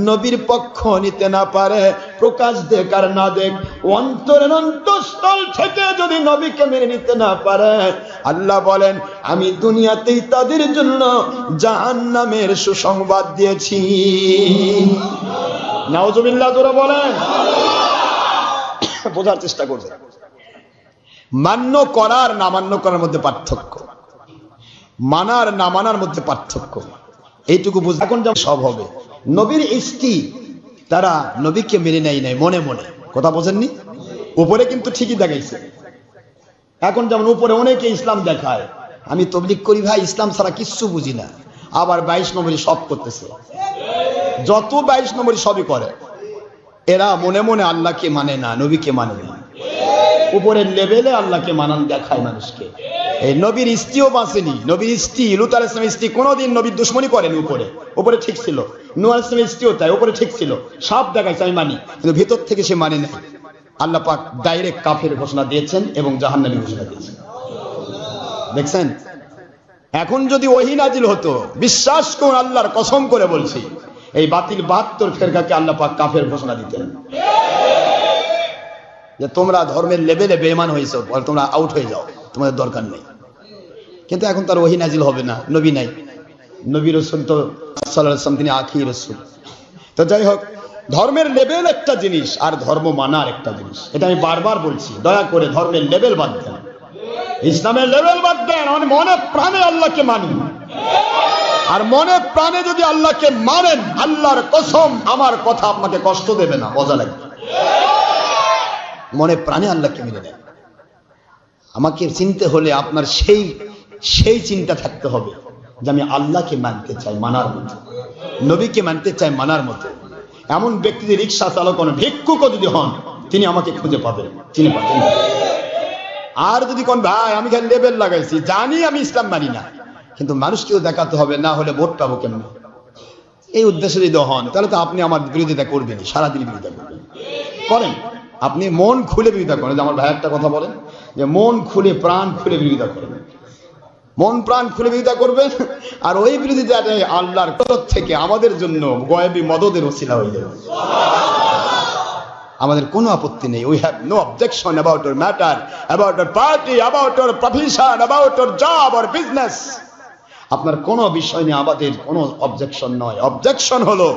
নবীর পক্ষ নিতে না পারে, প্রকাশ দেখ আর না দেখ, অন্তরের অন্তঃস্থল থেকে যদি নবীকে মেনে নিতে না পারে, আল্লাহ বলেন আমি দুনিয়াতেই তাদের জন্য জাহান্নামের সুসংবাদ দিয়েছি। নাউজুবিল্লাহ জোরে বলেন। বোঝার চেষ্টা করবে। মান্য করার না মান্য করার মধ্যে পার্থক্য, মানার না মানার মধ্যে পার্থক্য, এইটুকু বুঝ। এখন যেমন সব হবে, নবীর স্ত্রী তারা নবীকে মেনে নেয় নাই মনে মনে, কথা বোঝেননি? উপরে কিন্তু ঠিকই দেখাইছে। এখন যেমন উপরে অনেকে ইসলাম দেখায়, আমি তবলিগ করি ভাই, ইসলাম ছাড়া কিচ্ছু বুঝি না, আবার 22 নম্বরই সব করতেছে। যত 22 নম্বরই সবই করে, এরা মনে মনে আল্লাহকে মানে না, নবীকে মানে না। উপরের লেভেলে আল্লাহকে মানান দেখায় মানুষকে। এই নবীর স্ত্রীও বাঁচেনি। নবীর স্ত্রী লূত আলাইহিস সালামের স্ত্রী কোনোদিন নবীর দুশমনী করেনি। উপরে ঠিক ছিল। নূহ আলাইহিস সালামের স্ত্রীও তাই, উপরে ঠিক ছিল, সব দেখাইছে আমি মানি, কিন্তু ভিতর থেকে সে মানে নাই। আল্লাহ পাক ডাইরেক্ট কাফের ঘোষণা দিয়েছেন এবং জাহান্নামী ঘোষণা দিয়েছেন। দেখছেন? এখন যদি ওহী নাজিল হতো, বিশ্বাস করুন আল্লাহর কসম করে বলছি, এই বাতিল 72 ফেরকাকে আল্লাহ পাক কাফের ঘোষণা দিতেন যে তোমরা ধর্মের লেভেলে বেঈমান হয়েছো, তোমরা আউট হয়ে যাও, তোমাদের দরকার নেই। কিন্তু এখন তার ওহী নাজিল হবে না, নবী নাই, নবী রাসূল তো সাল্লাল্লাহু আলাইহি ওয়াসাল্লাম তিনি আখির রাসূল। তো যাই হোক, ধর্মের লেভেল একটা জিনিস আর ধর্ম মানার একটা জিনিস, এটা আমি বারবার বলছি। দয়া করে ধর্মের লেভেল বাদ দেন, ইসলামের লেভেল বাদ দেন, মনে প্রাণে আল্লাহকে মানুন। আর মনে প্রাণে যদি আল্লাহকে মানেন, আল্লাহর কসম আমার কথা আপনাকে কষ্ট দেবে না, মজা লাগবে। মনে প্রাণে আল্লাহকে মেনে নেন। আমাকে চিনতে হলে আপনার সেই চিন্তা থাকতে হবে যে আমি আল্লাহকে মানতে চাই মানার মতো, নবীকে মানতে চাই মানার মতো। এমন ব্যক্তি যে রিক্সা চালক হন, ভিক্ষুক যদি হন, তিনি আমাকে খুঁজে পাবেন, চিনে পাবেন। আর যদি কোন ভাই আমি খালি লেবেল লাগাইছি, জানি আমি ইসলাম মানি না, কিন্তু মানুষকেও দেখাতে হবে, না হলে ভোট পাবো কেমন, এই উদ্দেশ্যে যদি হন, তাহলে তো আপনি আমার বিরোধিতা করবেনই, সারাদিন বিরোধিতা করবেন। করেন, আপনি মন খুলে বিরোধিতা করেন। আমার ভাই একটা কথা বলেন যে মন খুলে প্রাণ খুলে বিরোধিতা করেন, মন প্রাণ খুলে বিরোধিতা করবেন। আর ওই বিরোধিতাটা আল্লাহর তরফ থেকে আমাদের জন্য গয়েবী মদদের ওসিলা হয়ে যাবে। আমাদের কোনো আপত্তি নেই। We have no objection about your matter, about your party, about your profession, about your job or business. আপনার কোনো বিষয় নিয়ে আমাদের কোনো অবজেকশন নয়। অবজেকশন হলো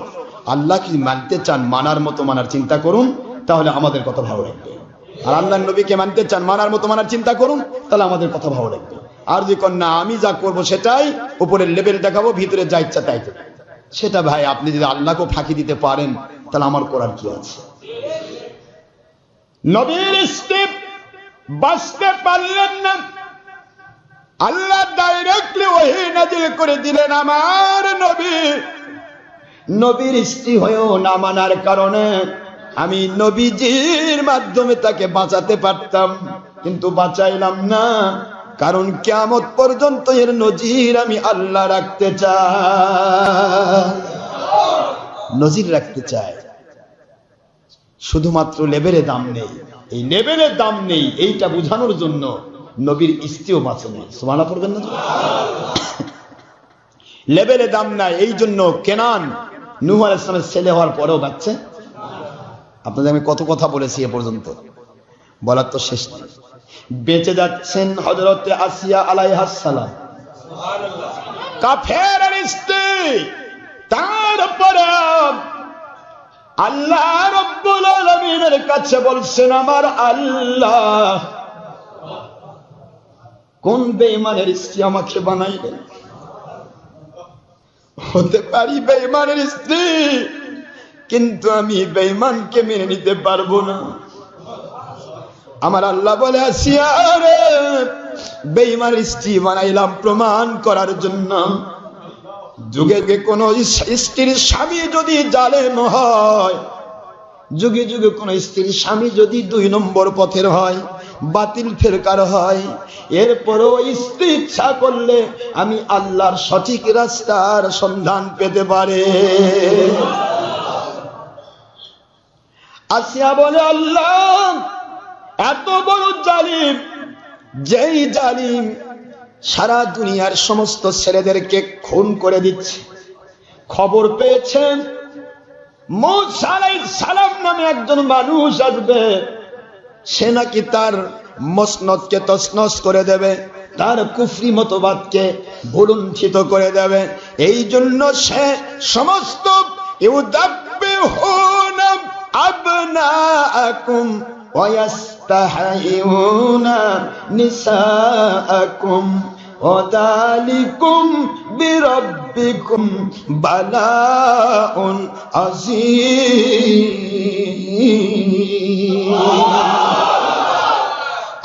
আল্লাহ কি মানতে চান, মানার মতো মানার চিন্তা করুন, তাহলে আমাদের কথা ভালো লাগবে। আর আল্লাহর নবীকে মানতে চান, মানার মতো মানার চিন্তা করুন, তাহলে আমাদের কথা ভালো লাগবে। আর যদি না আমি যা করবো সেটাই উপরের লেভেল দেখাবো, ভিতরে যা ইচ্ছা তাই দেবে, সেটা ভাই আপনি যদি আল্লাহকে ফাঁকি দিতে পারেন, তাহলে আমার করার কি আছে? নবীর স্টেপ বাঁচতে পারলেন না, আল্লাহ ডাইরেক্টলি ওহী নাজিল করে দিলেন আমার নবীর স্ত্রী হয়েও না মানার কারণে আমি নবীজির মাধ্যমে তাকে বাঁচাতে পারতাম, কিন্তু বাঁচাইলাম না। কারণ কিয়ামত পর্যন্ত এর নজির আমি আল্লাহ রাখতে চাই, নজির রাখতে চাই। শুধুমাত্র লেভেলে দাম নেই, এই লেভেলে দাম নেই এইটা বোঝানোর জন্য নবীর স্ত্রীও বাঁচে নেই। সুবহানাল্লাহ পড়বেন না? লেভেলে দাম নাই, এই জন্য কেনান নূহ আলাইহিস সালামের ছেলে হওয়ার পরেও বাঁচছে। আপনাদের আমি কত কথা বলেছি এ পর্যন্ত, বলার তো শেষ নেই। বেঁচে যাচ্ছেন হযরতে আসিয়া আলাইহাস সালাম, কাফেরের স্ত্রী। তারপরে আল্লাহ রাব্বুল আলামিনের কাছে বলছেন, আমার আল্লাহ কোন বেঈমানের স্ত্রী আমাকে বানাইলেন? হতে পারি বেঈমানের স্ত্রী, কিন্তু আমি বেঈমানকে মেনে নিতে পারবো না। আমার আল্লাহ বলে, আসিয়া রে, বেঈমানের স্ত্রী বানাইলাম প্রমাণ করার জন্য। যুগে যুগে কোন স্ত্রীর স্বামী যদি জালেম হয়, যুগে যুগে কোন স্ত্রীর স্বামী যদি 2 নম্বর পথের হয়, বাতিল ফেরকার হয়, এরপরও স্ত্রী ইচ্ছা করলে আমি আল্লাহর সঠিক রাস্তার সন্ধান পেতে পারে। আসিয়া বলে, আল্লাহ এত বড় জালিম, যেই জালিম সারা দুনিয়ার সমস্ত ছেলেদেরকে খুন করে দিচ্ছে। খবর পেয়েছেন মূসা আলাইহিস সালাম নামে একজন মানুষ আসবে, সে নাকি তার মসনদকে তছনছ করে দেবে, তার কুফরি মতবাদকে ভুলুণ্ঠিত করে দেবে। এই জন্য সে সমস্ত ইউদাব্বিহুনা আবনাআকুম ওয়া ইস্তাহয়ুনা নিসাআকুম ওয়াদালিকুম বিরাব্বিকুম বালাউন আযীম।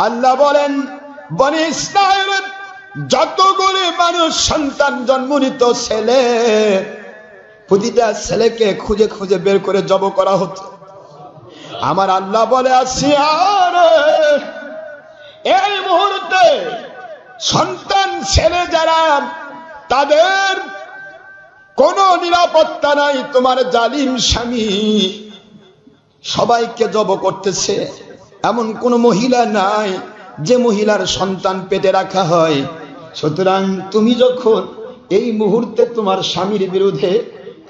আল্লাহ বলেন, বনি ইসরাঈলের যতগুলো মানুষ সন্তান জন্ম নিত ছেলে, প্রতিটা ছেলেকে খুঁজে খুঁজে বের করে জব করা হতো। আমার আল্লাহ বলে, আসিয়া রে, এই মুহূর্তে সন্তান ছেলে যারা, তাদের কোনো নিরাপত্তা নাই। তোমার জালিম স্বামী সবাইকে জব করতেছে। এমন কোন মহিলা নাই যে মহিলার সন্তান পেটে রাখা হয়, সুতরাং তুমি যখন এই মুহূর্তে তোমার স্বামীর বিরুদ্ধে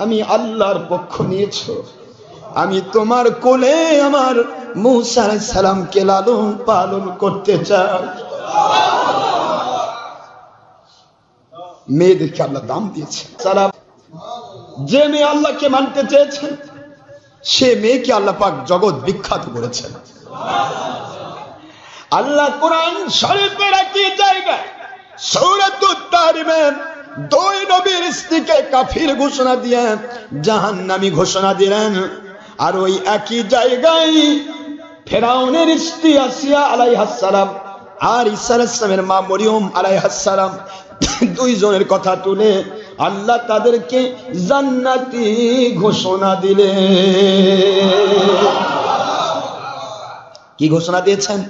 আমি আল্লাহর পক্ষ নিয়েছো, আমি তোমার কোলে আমার মূসা আলাইহিস সালামকে লালন পালন করতে চাই। মেয়েদেরকে আল্লাহ দাম দিয়েছেন। সালাম যে মেয়ে আল্লাহকে মানতে চেয়েছেন সে মেয়েকে আল্লাহ পাক জগৎ বিখ্যাত করেছেন। আল্লাহ কোরআন শরীফের একটি জায়গায় সূরাতুত তাহরিমে দুই নবীর স্ত্রীকে কাফির ঘোষণা দিয়ে জাহান্নামী ঘোষণা দিলেন। আর ওই একই জায়গায় ফেরাউনের স্ত্রী আসিয়া আলাইহিস সালাম আর ঈসা আলাইহিস সালামের মা মরিয়ম আলাইহিস সালাম দুইজনের কথা তুলে আল্লাহ তাদেরকে জান্নাতি ঘোষণা দিলেন। কি ঘোষণা দিয়েছেন?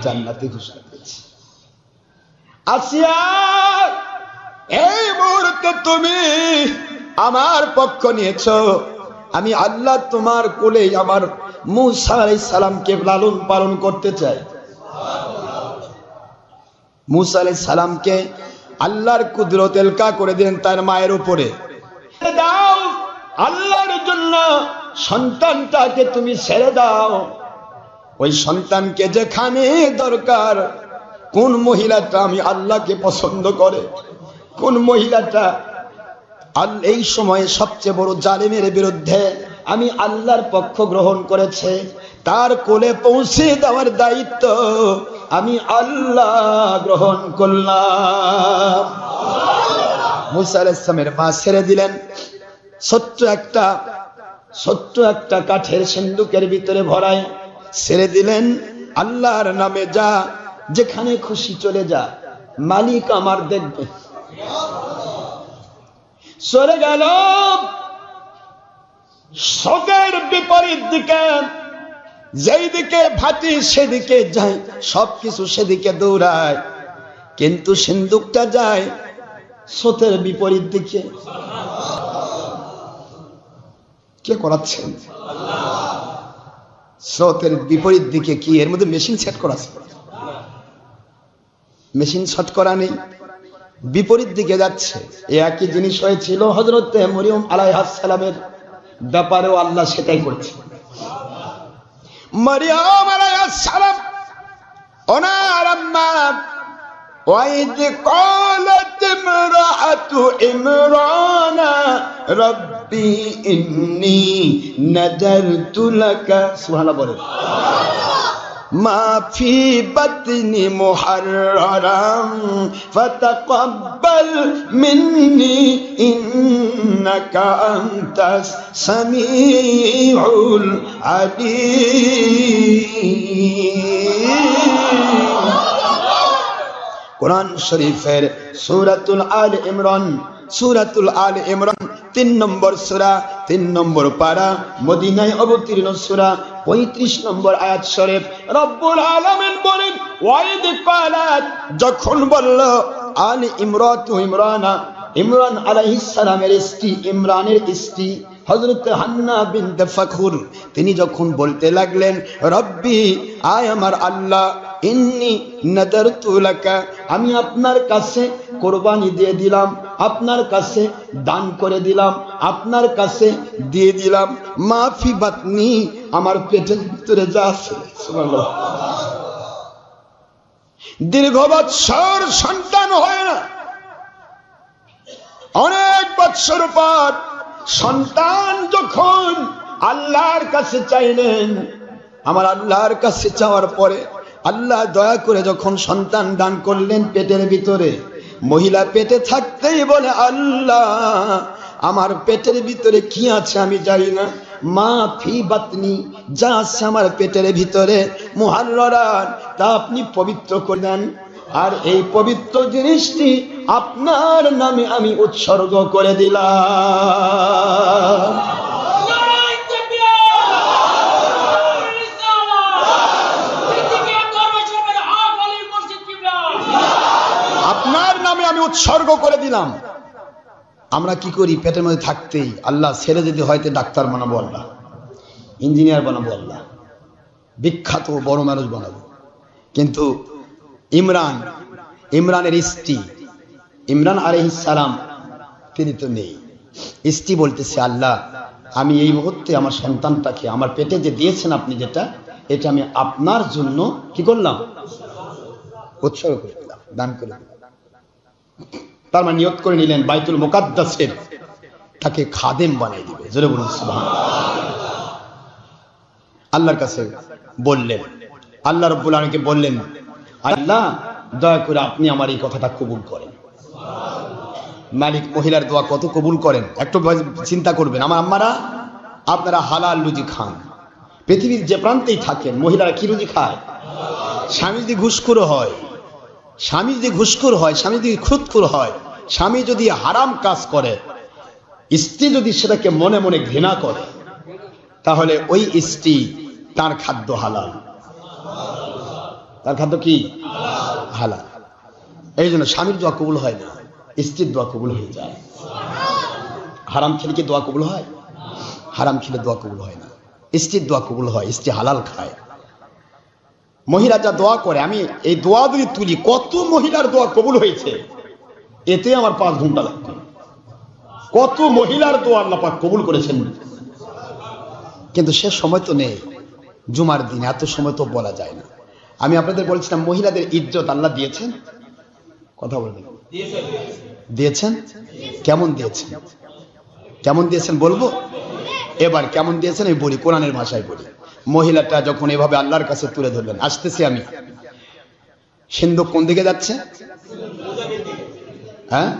জান্নাতি ঘোষণা দিয়েছেন। আসিয়া, এই মুহূর্তে তুমি আমার পক্ষ নিয়েছো, আমি আল্লাহ তোমার কোলে আমার মূসা আলাইহিস সালামকে লালন পালন করতে চাই। মূসা আলাইহিস সালামকে আল্লাহর কুদরত এলকা করে দিলেন তার মায়ের উপরে। দাও আল্লাহর জন্য সন্তানটাকে তুমি ছেড়ে দাও। ওই সন্তানকে যেখানে দরকার, কোন মহিলাটা আমি আল্লাহকে পছন্দ করে, কোন মহিলাটা এই সময়ে সবচেয়ে বড় জালিমের বিরুদ্ধে আমি আল্লাহর পক্ষ গ্রহণ করেছে, তার কোলে পৌঁছে দেওয়ার দায়িত্ব আমি আল্লাহ গ্রহণ করলাম। মূসা আলাইহিস সালামের মা ছেড়ে দিলেন। ছোট্ট একটা কাঠের সিন্দুকের ভিতরে ভরায় ছেড়ে দিলেন। আল্লাহর নামে যা, যেখানে খুশি চলে যা, মালিক আমার দেখবে। চলে গেল স্রোতের বিপরীত দিকে, যেই দিকে ভাটি সেদিকে যায়, সবকিছু সেদিকে দৌড়ায়, কিন্তু সিন্দুকটা যায় স্রোতের বিপরীত দিকে। কে করাচ্ছেন? স্রোতের বিপরীত দিকে কি এর মধ্যে মেশিন সেট করা আছে? মেশিন সেট করা নেই, বিপরীত দিকে যাচ্ছে। এই একই জিনিস হয়েছিল হযরত মরিয়ম আলাইহিস সালামের ব্যাপারেও আল্লাহ সেটাই করেছে। মরিয়ম আলাইহিস সালাম ওনার আম্মা ওয়াইদ ক্বালাত ইমরাআতু ইমরানা রব্বি ইন্নী নাযারতু লাকা, সুবহানাল্লাহ বলেন, মা ফি বাতনি মুহাররাম ফাতাকাব্বাল মিন্নি ইন্নাকা আনতাস সামিউল আলিম। কোরআন শরীফের সূরাতুল আলে ইমরান 3 নম্বর সূরা, 3 নম্বর পারা, মদিনায় অবতীর্ণ সূরা, 35 নম্বর আয়াত শরীফ। রব্বুল আলামিন বলেন, ওয়াইদ ক্বালাত, যখন বলল আলী ইমরাতু ইমরানা, ইমরান আলাইহিস সালামের স্ত্রী, ইমরানের স্ত্রী হযরত হান্না বিনতে ফাখুর, তিনি যখন বলতে লাগলেন, রব্বি, আয় আমার আল্লাহ, ইন্নী নাযারতু লাকা, আমি আপনার কাছে কুরবানি দিয়ে দিলাম, আপনার কাছে দান করে দিলাম, আপনার কাছে দিয়ে দিলাম, মা ফি বাতনি, আমার পেটের ভিতরে যা আছে। সুবহানাল্লাহ। দীর্ঘ বৎসর সন্তান হয় না, অনেক বৎসর পর সন্তান যখন আল্লাহর কাছে চাইলেন, আমার আল্লাহর কাছে চাওয়ার পরে আল্লাহ দয়া করে যখন সন্তান দান করলেন পেটের ভিতরে, মহিলা পেটে থাকতেই বলে, আল্লাহ আমার পেটের ভিতরে কি আছে আমি জানি না, মা ফি বাতনি, যা আছে আমার পেটের ভিতরে মুহাররান, তা আপনি পবিত্র করে দেন, আর এই পবিত্র জিনিসটি আপনার নামে আমি উৎসর্গ করে দিলাম। আপনার নামে আমি উৎসর্গ করে দিলাম। আমরা কি করি? পেটের মধ্যে থাকতেই আল্লাহ ছেড়ে যদি হয়তো ডাক্তার বানাবো, আল্লাহ ইঞ্জিনিয়ার বানাবো, আল্লাহ বিখ্যাত বড় মানুষ বানাবো। কিন্তু ইমরান ইমরানের স্ত্রী, ইমরান আলাইহিস সালাম তিনি তো নেই। স্ত্রী বলতেছে, আল্লাহ আমি এই মুহূর্তে আমার সন্তানটাকে আমার পেটে যে দিয়েছেন আপনি, যেটা এটা আমি আপনার জন্য কি করলাম, উৎসর্গ করে দিলাম, দান করে দিলাম। তার মানে নিয়ত করে নিলেন বাইতুল মুকাদ্দাসের তাকে খাদেম বানিয়ে দিবে। জোরে বলুন সুবহানাল্লাহ। আল্লাহর কাছে বললেন, আল্লাহ রাব্বুল আলামিনকে বললেন, আল্লাহ দয়া করে আপনি আমার এই কথাটা কবুল করেন। মালিক মহিলার দোয়া কত কবুল করেন একটু চিন্তা করবেন। আমার আম্মারা, আপনারা হালাল রুজি খান। পৃথিবীর যে প্রান্তেই থাকেন মহিলারা কি রুজি খায়? স্বামী যদি ঘুষখোর হয়, স্বামী যদি ঘুষখোর হয়, স্বামী যদি খুঁতখোর হয়, স্বামী যদি হারাম কাজ করে, স্ত্রী যদি সেটাকে মনে মনে ঘৃণা করে, তাহলে ওই স্ত্রী তার খাদ্য হালাল। তার খাদ্য কি হালাল। এই জন্য স্বামীর দোয়া কবুল হয় না, স্ত্রীর দোয়া কবুল হয়ে যায়। হারাম খেলে কি দোয়া কবুল হয়? হারাম খেলে দোয়া কবুল হয় না। স্ত্রীর দোয়া কবুল হয়, স্ত্রী হালাল খায়। মহিলা যা দোয়া করে, আমি এই দোয়া যদি তুলি, কত মহিলার দোয়া কবুল হয়েছে, এতে আমার 5 ঘন্টা লাগবে। কত মহিলার দোয়া আল্লাহ পাক কবুল করেছেন, কিন্তু সে সময় তো নেই। জুমার দিন এত সময় তো বলা যায় না। আমি আপনাদের বলছিলাম মহিলাদের ইজ্জত আল্লাহ দিয়েছেন। কথা বলবেন, দিয়েছেন? কেমন দিয়েছেন? কেমন দিয়েছেন বলবো? এবার কেমন দিয়েছেন আমি বলি, কোরআনের ভাষায় বলি। মহিলাটা যখন এভাবে আল্লাহর কাছে তুলে ধরলেন, আসতেছি আমি, সিন্ধুক কোন দিকে যাচ্ছে? হ্যাঁ,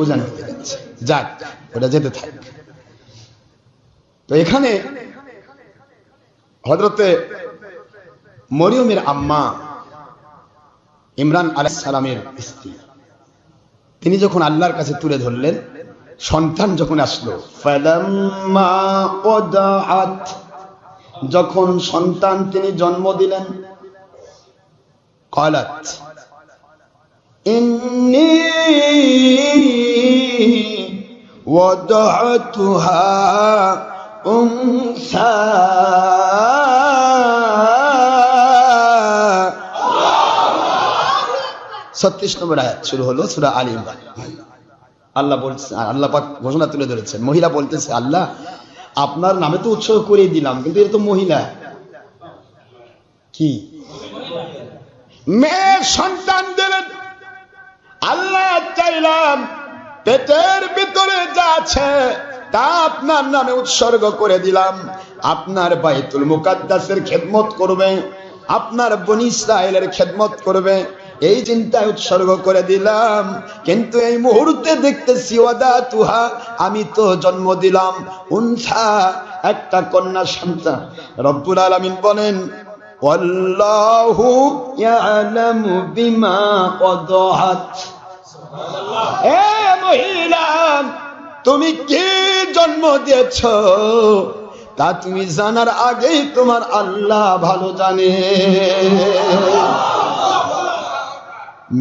উজান দিকে যাচ্ছে। যাক, ওটা যেতে থাক। তো এখানে হযরতে মরিয়মের আম্মা ইমরান আলাইহিস সালামের স্ত্রী, তিনি যখন আল্লাহর কাছে তুলে ধরলেন, সন্তান যখন আসলো, ফালাম্মা ওয়াদাআত, যখন সন্তান তিনি জন্ম দিলেন, ক্বালাত ইন্নী ওয়াদাআতুহা উনসা, 36 নম্বর আয়াত শুরু হলো সূরা আলী ইমরান। আল্লাহ বলছেন, আল্লাহ পাক ঘোষণা তুলে ধরেছেন। মহিলা বলতেছে, আল্লাহ আপনার নামে তো উৎসর্গ করে দিলাম, কিন্তু এটা তো মহিলা। কি মেয়ের সন্তান দিলেন, আল্লাহ চাইলাম পেটের ভিতরে যা আছে তা আপনার নামে উৎসর্গ করে দিলাম। আপনার বাইতুল মুকাদ্দাসের খেদমত করবে, আপনার বনি ইসরায়েলের খেদমত করবে, এই চিন্তায় উৎসর্গ করে দিলাম। কিন্তু এই মুহূর্তে দেখতেছি ওয়াদাতুহা, আমি তো জন্ম দিলাম উনসা, একটা কন্যা সন্তান। রব্বুল আলামিন বলেন, ওয়াল্লাহু ইয়ালামু বিমা ওয়াদাআত। এ মহিলা, তুমি কি জন্ম দিয়েছ তা তুমি জানার আগেই তোমার আল্লাহ ভালো জানে।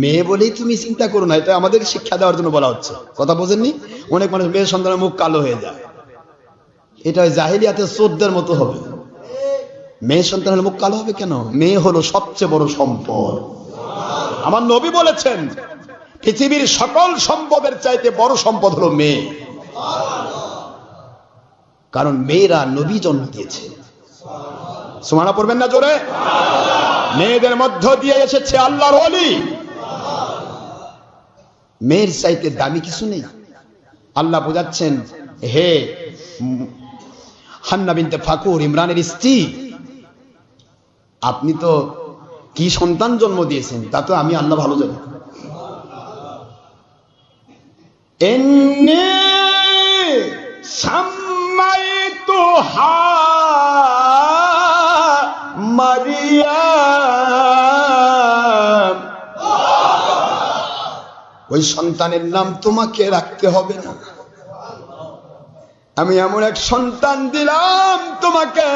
মেয়ে বলেই তুমি চিন্তা করো না, এটা আমাদের শিক্ষা দেওয়ার জন্য বলা হচ্ছে। কথা বোঝেননি? অনেক মানুষ মেয়ের সন্তানের মুখ কালো হয়ে যায়, এটা জাহেলিয়াতে চোরদের মতো হবে। মেয়ের সন্তানের মুখ কালো হবে কেন? মেয়ে হলো সবচেয়ে বড় সম্পদ। আমার নবী বলেছেন, পৃথিবীর সকল সম্পদের চাইতে বড় সম্পদ হলো মেয়ে। কারণ মেয়েরা নবী জন্ম দিয়েছে। সুবহানাল্লাহ পড়বেন না জোরে? মেয়েদের মধ্য দিয়ে এসেছে আল্লাহর ওলি। মেয়ের চাইতে দামি কিছু নেই। আল্লাহ বোঝাচ্ছেন, হে হান্না বিনতে ফাকুর, ইমরানের স্ত্রী, আপনি তো কি সন্তান জন্ম দিয়েছেন তা তো আমি আল্লাহ ভালো জানি। ইন্নী সাম্মাইতুহা মারিয়াম, ওই সন্তানের নাম তোমাকে রাখতে হবে না। আমি এমন এক সন্তান দিলাম তোমাকে,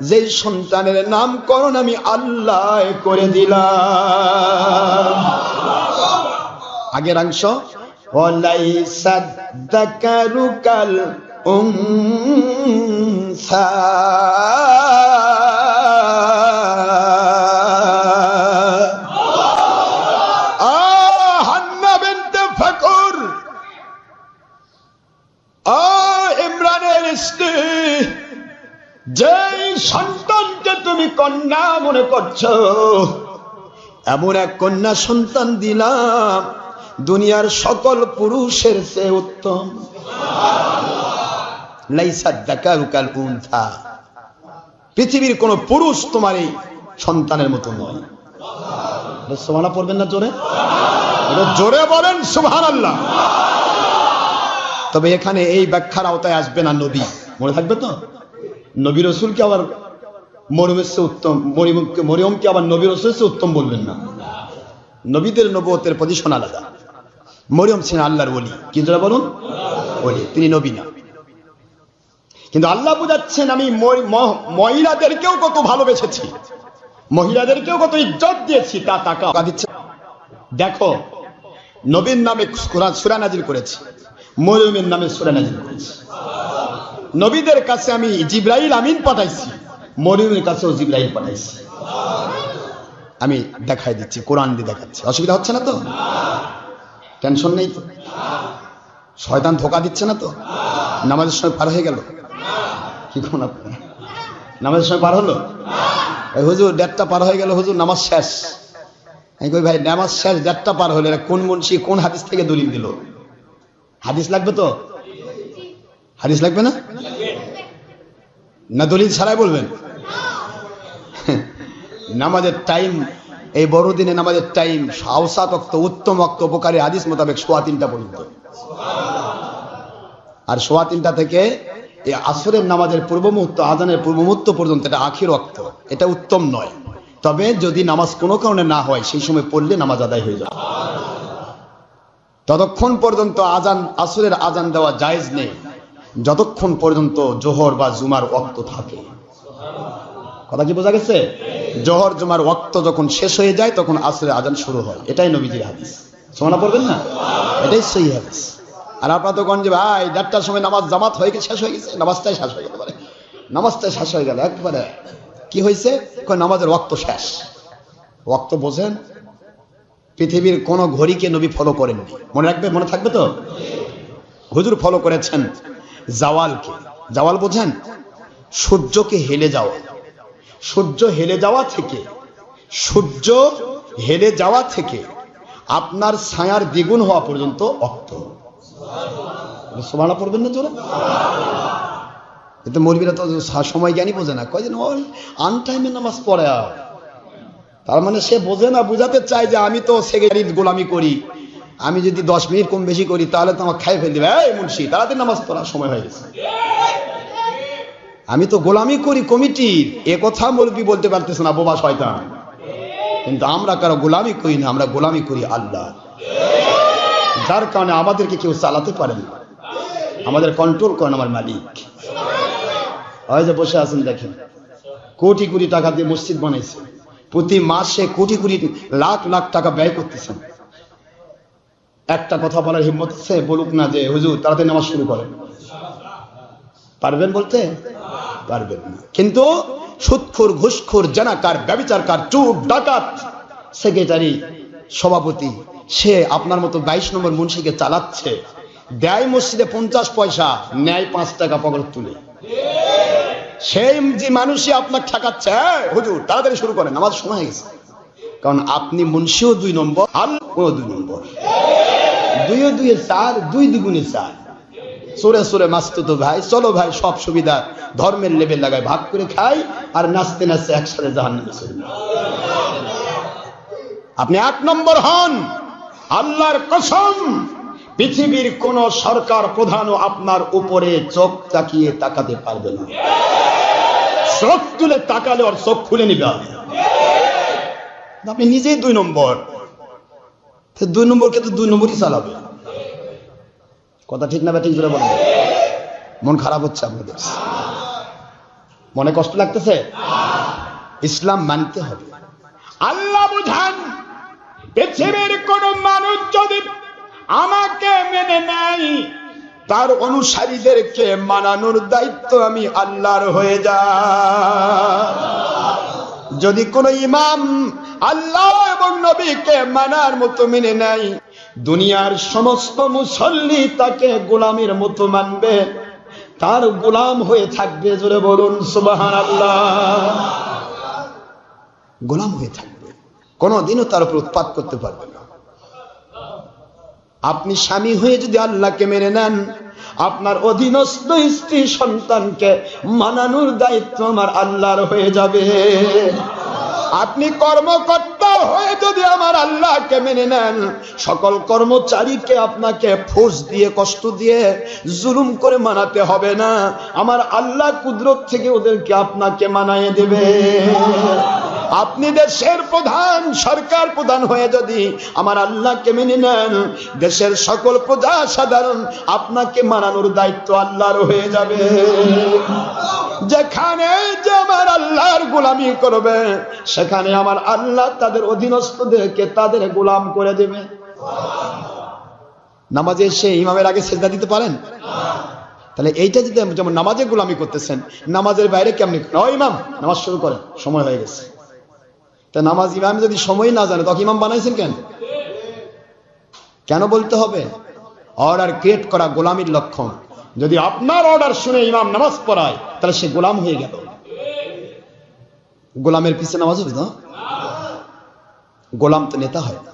যে সন্তানের নামকরণ আমি আল্লাহ করে দিলাম। আগের অংশ, ওয়ালাইসা যাকারু কাল উনসা, কন্যা মনে করছো, এমন এক কন্যা সন্তান দিলাম দুনিয়ার সকল পুরুষের চেয়ে উত্তম। লাইসা যাকারু কাল উনসা, পৃথিবীর কোন পুরুষ তোমার এই সন্তানের মতো নয়। সুবহানাল্লাহ পড়বেন না জোরে? জোরে বলেন সুবহানাল্লাহ। তবে এখানে এই ব্যাখ্যার আওতায় আসবে না নবী, মনে থাকবে তো? নবী রসুলকে আবার মরিয়মের চেয়ে উত্তম, মরিয়মকে আবার নবী রসুলের চেয়ে উত্তম বলবেন না। নবীদের নবুয়তের পজিশন আলাদা। মরিয়ম ছিলেন আল্লাহর ওলি, কি জোরে বলুন? ওলি, তিনি নবী না। কিন্তু আল্লাহ বুঝাচ্ছেন আমি মহিলাদেরকেও কত ভালোবেসেছি, মহিলাদেরকেও কত ইজ্জত দিয়েছি, তা টাকা দিচ্ছে। দেখো, নবীর নামে সূরা নাজিল করেছি, মরিয়মের নামে সূরা নাজিল করেছি। নবীদের কাছে আমি জিবরাইল আমিন পাঠাইছি, মরিয়মের কাছেও জিবরাইল পাঠাইছি। আমি দেখাই দিচ্ছি, কোরআন দিয়ে দেখাচ্ছি। অসুবিধা হচ্ছে না তো? টেনশন নেই তো? শয়তান ধোকা দিচ্ছে না তো? নামাজের সময় পার হয়ে গেল? কি কোন আপনার নামাজের সময় পার হলো? হুজুর 1:30টা পার হয়ে গেল, হুজুর নামাজ শেষ। আমি কই ভাই নামাজ শেষ 1:30টা পার হলে কোন মুন্সি কোন হাদিস থেকে দলিল দিল? হাদিস লাগবে তো? হাদিস লাগবে না? না দলিল ছাড়াই বলবেন? নামাজের টাইম, এই বড়দিনে নামাজের টাইম আওসাত ওয়াক্ত, উত্তম ওয়াক্ত উপকারী হাদিস মোতাবেক 3:15 পর্যন্ত, আর 3:15 থেকে এই আসরের নামাজের পূর্ব মুহূর্ত, আজানের পূর্ব মুহূর্ত পর্যন্ত এটা আখির ওয়াক্ত। এটা উত্তম নয়, তবে যদি নামাজ কোনো কারণে না হয় সেই সময় পড়লে নামাজ আদায় হয়ে যায়। ততক্ষণ পর্যন্ত আজান, আসরের আজান দেওয়া জায়েজ নেই যতক্ষণ পর্যন্ত জোহর বা জুমার ওয়াক্ত থাকে। কথা কি বোঝা গেছে? জোহর জুমার ওয়াক্ত যখন শেষ হয়ে যায় তখন আসরের আজান শুরু হয়। এটাই নবীজির হাদিস। সুবহানাল্লাহ পড়বেন না? এটাই সহিহ হাদিস। আর আপনারা তো কোন যে ভাই 1:30টার সময় নামাজ জামাত হয়ে গেছে, শেষ হয়ে গেছে, নামাজটাই শেষ হয়ে গেল, মানে নামাজটাই শেষ হয়ে গেল একবারে। কি হয়েছে? নামাজের ওয়াক্ত শেষ। ওয়াক্ত বোঝেন? পৃথিবীর কোন ঘড়িকে নবী ফলো করেননি, মনে রাখবে, মনে থাকবে তো? হুজুর ফলো করেছেন জাওয়ালকে। জাওয়াল বোঝেন? সূর্যকে হেলে যাওয়া। সূর্য হেলে যাওয়া থেকে, সূর্য হেলে যাওয়া থেকে আপনার ছায়ার দ্বিগুণ হওয়া পর্যন্ত ওয়াক্ত। সুবহানাল্লাহ পড়বেন না জোরে? এতে মৌলবীরা তো সময় জ্ঞানী বোঝে না, কয় যেন আনটাইমে নামাজ পড়ে। তার মানে সে বোঝে না, বুঝাতে চায় যে আমি তো সেক্রেটারির গোলামি করি, আমি যদি 10 মিনিট কম বেশি করি তাহলে তো আমার খাই ফেল দিবে। এই মুন্সি, তাড়াতাড়ি নামাজ পড়ার সময় হয়ে গেছে। আমি তো গোলামি করি কমিটির, এ কথা মৌলবী বলতে পারতেছে না, বোবা শয়তান। কিন্তু আমরা কারো গোলামি করি না, আমরা গোলামি করি আল্লাহ, যার কারণে আমাদেরকে কেউ চালাতে পারে না, আমাদের কন্ট্রোল করেন আমার মালিক। ওই যে বসে আছেন দেখেন, কোটি কোটি টাকা দিয়ে মসজিদ বানাইছে, প্রতি মাসে কোটি কোটি লাখ লাখ টাকা ব্যয় করতেছেন। একটা কথা বলার হিম্মত আছে? বলুক না যে হুজুর তাড়াতাড়ি নামাজ শুরু করেন। পারবেন বলতে? পারবেন না। কিন্তু সুদখোর, ঘুষখোর, জানাকার, ব্যভিচারকার, চোর, ডাকাত, সেক্রেটারি, সভাপতি, সে আপনার মতো 22 নম্বর মুন্সিকে চালাচ্ছে, দেয় মসজিদে 50 পয়সা, নেয় 5 টাকা পকেট তুলে। সেই যে মানুষই আপনার ঠেকাচ্ছে, হুজুর তাড়াতাড়ি শুরু করেন, নামাজ সময় হয়ে গেছে। কারণ আপনি মুন্সিও 2 নম্বর, আল্লাহও 2 নম্বর, 2 2 4, 2 2 4। সোরে সোরে মাস্তুতো ভাই, চলো ভাই সব সুবিধা ধর্মের লেভেল লাগায় ভাগ করে খাই, আর নাচতে নাচতে একসাথে জাহান্নামে চলে যাই। আপনি 1 নম্বর হন, আল্লাহর কসম পৃথিবীর কোন সরকার প্রধানও আপনার উপরে চোখ তাকিয়ে তাকাতে পারবে না। চোখ তুলে তাকালে ওর চোখ খুলে নিবে। আপনি নিজেই 2 নম্বর, 2 নম্বরকে তো 2 নম্বরই চালাবে। কথা ঠিক না ঠিক জোরে বলেন? মন খারাপ হচ্ছে আপনাদের? মনে কষ্ট লাগতেছে? ইসলাম মানতে হবে। আল্লাহ বুঝান, পৃথিবীর কোন মানুষ যদি আমাকে মেনে নেয়, তার অনুসারীদেরকে মানানোর দায়িত্ব আমি আল্লাহর হয়ে যায়। যদি কোন ইমাম আল্লাহ এবং নবীকে মানার মতো মেনে নেয়, দুনিয়ার সমস্ত মুসল্লি তাকে গোলামের মতো মানবে, তার গোলাম হয়ে থাকবে। জোরে বলুন সুবহানাল্লাহ। গোলাম হয়ে থাকবে, কোনোদিনও তার উপর উৎপাত করতে পারবে না। আপনি স্বামী হয়ে যদি আল্লাহকে মেনে নেন, আপনার অধীনস্থ স্ত্রী সন্তানকে মানানোর দায়িত্ব আমার আল্লাহর হয়ে যাবে। আপনি কর্মকর্তা হয়ে যদি আমার আল্লাহকে মেনে নেন, সকল কর্মচারীকে আপনাকে ফোর্স দিয়ে, কষ্ট দিয়ে, জুলুম করে মানাতে হবে না। আমার আল্লাহ কুদরত থেকে ওদেরকে আপনাকে মানায়ে দেবে। আপনি দেশের প্রধান, সরকার প্রধান হয়ে যদি আমার আল্লাহকে মেনে নেন, দেশের সকল প্রজা সাধারণ আপনাকে মানানোর দায়িত্ব আল্লাহর হয়ে যাবে। যেখানে যে আমার আল্লাহর গোলামি করবে, সেখানে আমার আল্লাহ তাদের অধীনস্থদেরকে তাদের গোলাম করে দেবে। নামাজে এসে ইমামের আগে সেজদা দিতে পারেন? তাহলে এইটা যদি যেমন নামাজে গোলামি করতেছেন, নামাজের বাইরে কেমনি? ইমাম নামাজ শুরু করেন, সময় হয়ে গেছে। তা নামাজ ইমাম যদি সময় না জানে, তখন ইমাম বানাইছেন কেন? কেন বলতে হবে? অর্ডার ক্রিয়েট করা গোলামির লক্ষণ। যদি আপনার অর্ডার শুনে ইমাম নামাজ পড়ায়, তাহলে সে গোলাম হয়ে গেল। গোলামের পিছনে নামাজ হবে না? গোলাম তো নেতা হয় না।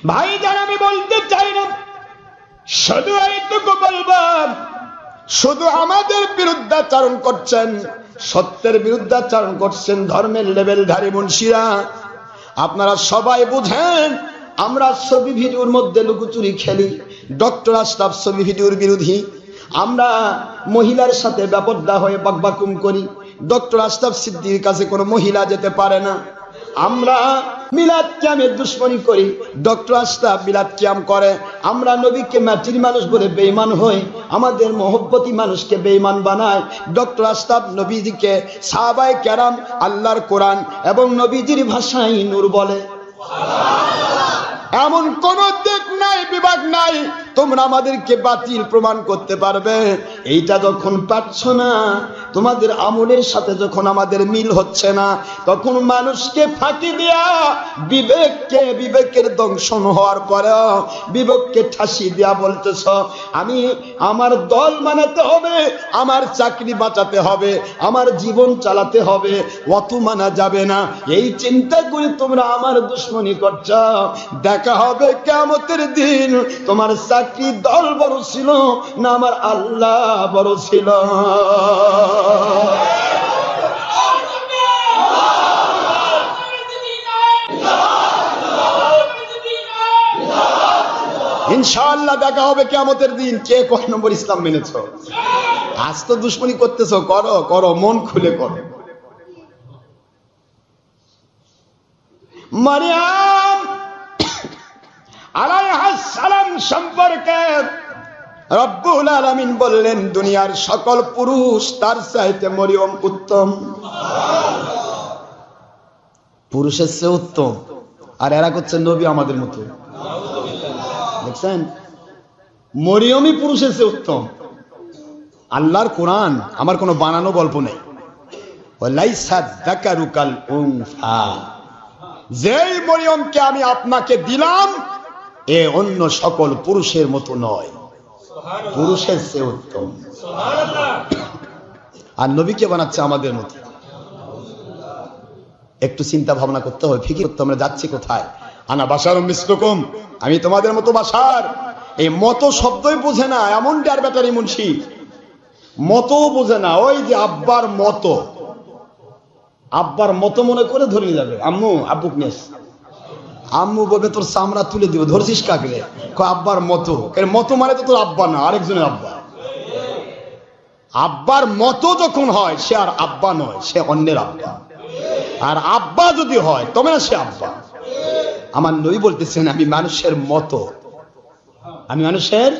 ভাই যারা, আমি বলতে চাই না, শুধু এইটুকু বলবো, শুধু আমাদের বিরুদ্ধাচরণ করছেন, সত্যের বিরুদ্ধাচরণ করছেন ধর্মের লেভেলধারী মুন্সিরা। আপনারা সবাই বুঝেন, আমরা ছবি ভিডিওর মধ্যে লুকোচুরি খেলি। ডক্টর আশরাফ ছবি ভিডিওর বিরোধী। আমরা মহিলার সাথে বেপরদা হয়ে বাকবাকুম করি। ডক্টর আশরাফ সিদ্দিকীর কাছে কোনো মহিলা যেতে পারে না। আমরা মিলাদ কিয়ামের দুশ্মনী করি, ডক্টর আশরাফ মিলাদ কিয়াম করে। আমরা নবীকে মাটির মানুষ বলে বেঈমান হই, আমাদের মহব্বতী মানুষকে বেঈমান বানায়। ডক্টর আশরাফ নবীজিকে সাহাবায়ে কেরাম আল্লাহর কোরআন এবং নবীজির ভাষায় নূর বলে। এমন কোন দিক নাই, বিভাগ নাই তোমরা আমাদেরকে বাতিল প্রমাণ করতে পারবে। এইটা যখন পাচ্ছ না, তোমাদের আমলের সাথে যখন আমাদের মিল হচ্ছে না, তখন মানুষকে ফাঁকি দিয়া বিবেকের দংশন হওয়ার পরে বিবেককে ঠাসি দিয়া বলতেছ আমি আমার দল বানাতে হবে, আমার চাকরি বাঁচাতে হবে, আমার জীবন চালাতে হবে, অত মানা যাবে না। এই চিন্তা করে তোমরা আমার দুশ্মনী করছ। দেখা হবে কিয়ামতের দিন, তোমার চাকরি দল বড় ছিল না আমার আল্লাহ বড় ছিল। ইনশাআল্লাহ দেখা হবে কিয়ামতের দিন। কে কয় নম্বর ইসলাম মেনেছ? আজ তো দুশ্মনী করতেছ, করো করো, মন খুলে করো। মারিয়াম আলাইহিস সালাম সম্পর্কে রব্বুল আলামিন বললেন, দুনিয়ার সকল পুরুষ তার চাইতে মরিয়ম উত্তম। পুরুষের চেয়ে উত্তম। আর এরা করছে নবী আমাদের মতো। দেখছেন, মরিয়মই পুরুষের চেয়ে উত্তম। আল্লাহর কোরআন আমার কোনো বানানো গল্প নেই। ওয়ালাইসা যাকারু কাল উনসা, যেই মরিয়মকে আমি আপনাকে দিলাম, এ অন্য সকল পুরুষের মতো নয়, পুরুষের চেয়ে উত্তম। আর নবীকে বানাচ্ছে আমাদের মতো। একটু চিন্তা ভাবনা করতে হবে, ফিকির করতে, আমরা যাচ্ছি কোথায়। আনা বাশারুম মিসলুকুম, আমি তোমাদের মতো বাশার। এই মতো শব্দই বোঝে না এমন ডার ব্যাটারি মুন্সি, মতো বোঝে না। ওই যে আব্বার মতো, আব্বার মতো মনে করে ধরে যাবে। আম্মু আব্বুক নেস, আম্মু বলবে তোর চামড়া তুলে দিব, ধরছিস কাকে? আব্বার মতো। এর মতো মানে তো তোর আব্বা না, আরেকজনের আব্বা। আব্বার মতো যখন হয়, সে আর আব্বা নয়, সে অন্যের আব্বা। আর আব্বা যদি হয় তবে না সে আব্বা। আমার নবী বলতেছেন আমি মানুষের মতো, আমি মানুষের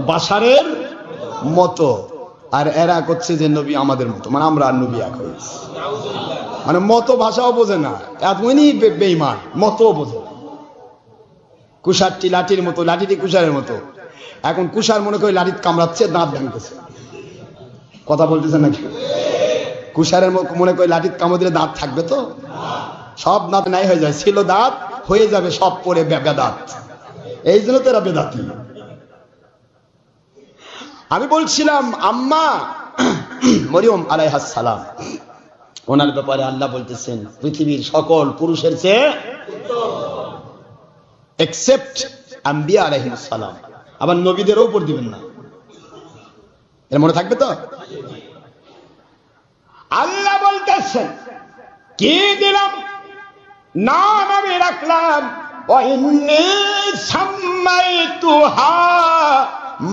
বাশারের মতো। আর এরা করছে যে নবী আমাদের মতো, মানে আমরা আর নবী এক হয়েছি। মানে মতো ভাষাও বোঝে না, এতই বেঈমান, মতো বোঝে। কুষারটি লাঠির মতো, লাঠিটি কুষারের মতো। এখন কুষার মনে করে লাঠির কামড়াচ্ছে, দাঁত ভাঙতেছে। কথা বলতেছেন নাকি? কুষারের মনে করে লাঠির কামড় দিলে দাঁত থাকবে তো? সব দাঁত নাই হয়ে যায়, ছিল দাঁত হয়ে যাবে সব পরে বেদাত। এই জন্য তো এরা বেদাতি। আমি বলছিলাম আম্মা মরিয়ম আলাইহিস সালাম ওনার ব্যাপারে আল্লাহ বলতেছেন পৃথিবীর সকল পুরুষের চেয়ে এক্সেপ্ট আম্বিয়া আলাইহিস সালাম। আবার নবীদেরও উপর দিবেন না, এর মনে থাকবে তো। আল্লাহ বলতেছেন কি দিলাম, নাম আমি রাখলাম ওয়াইন্নী সাম্মাইতুহা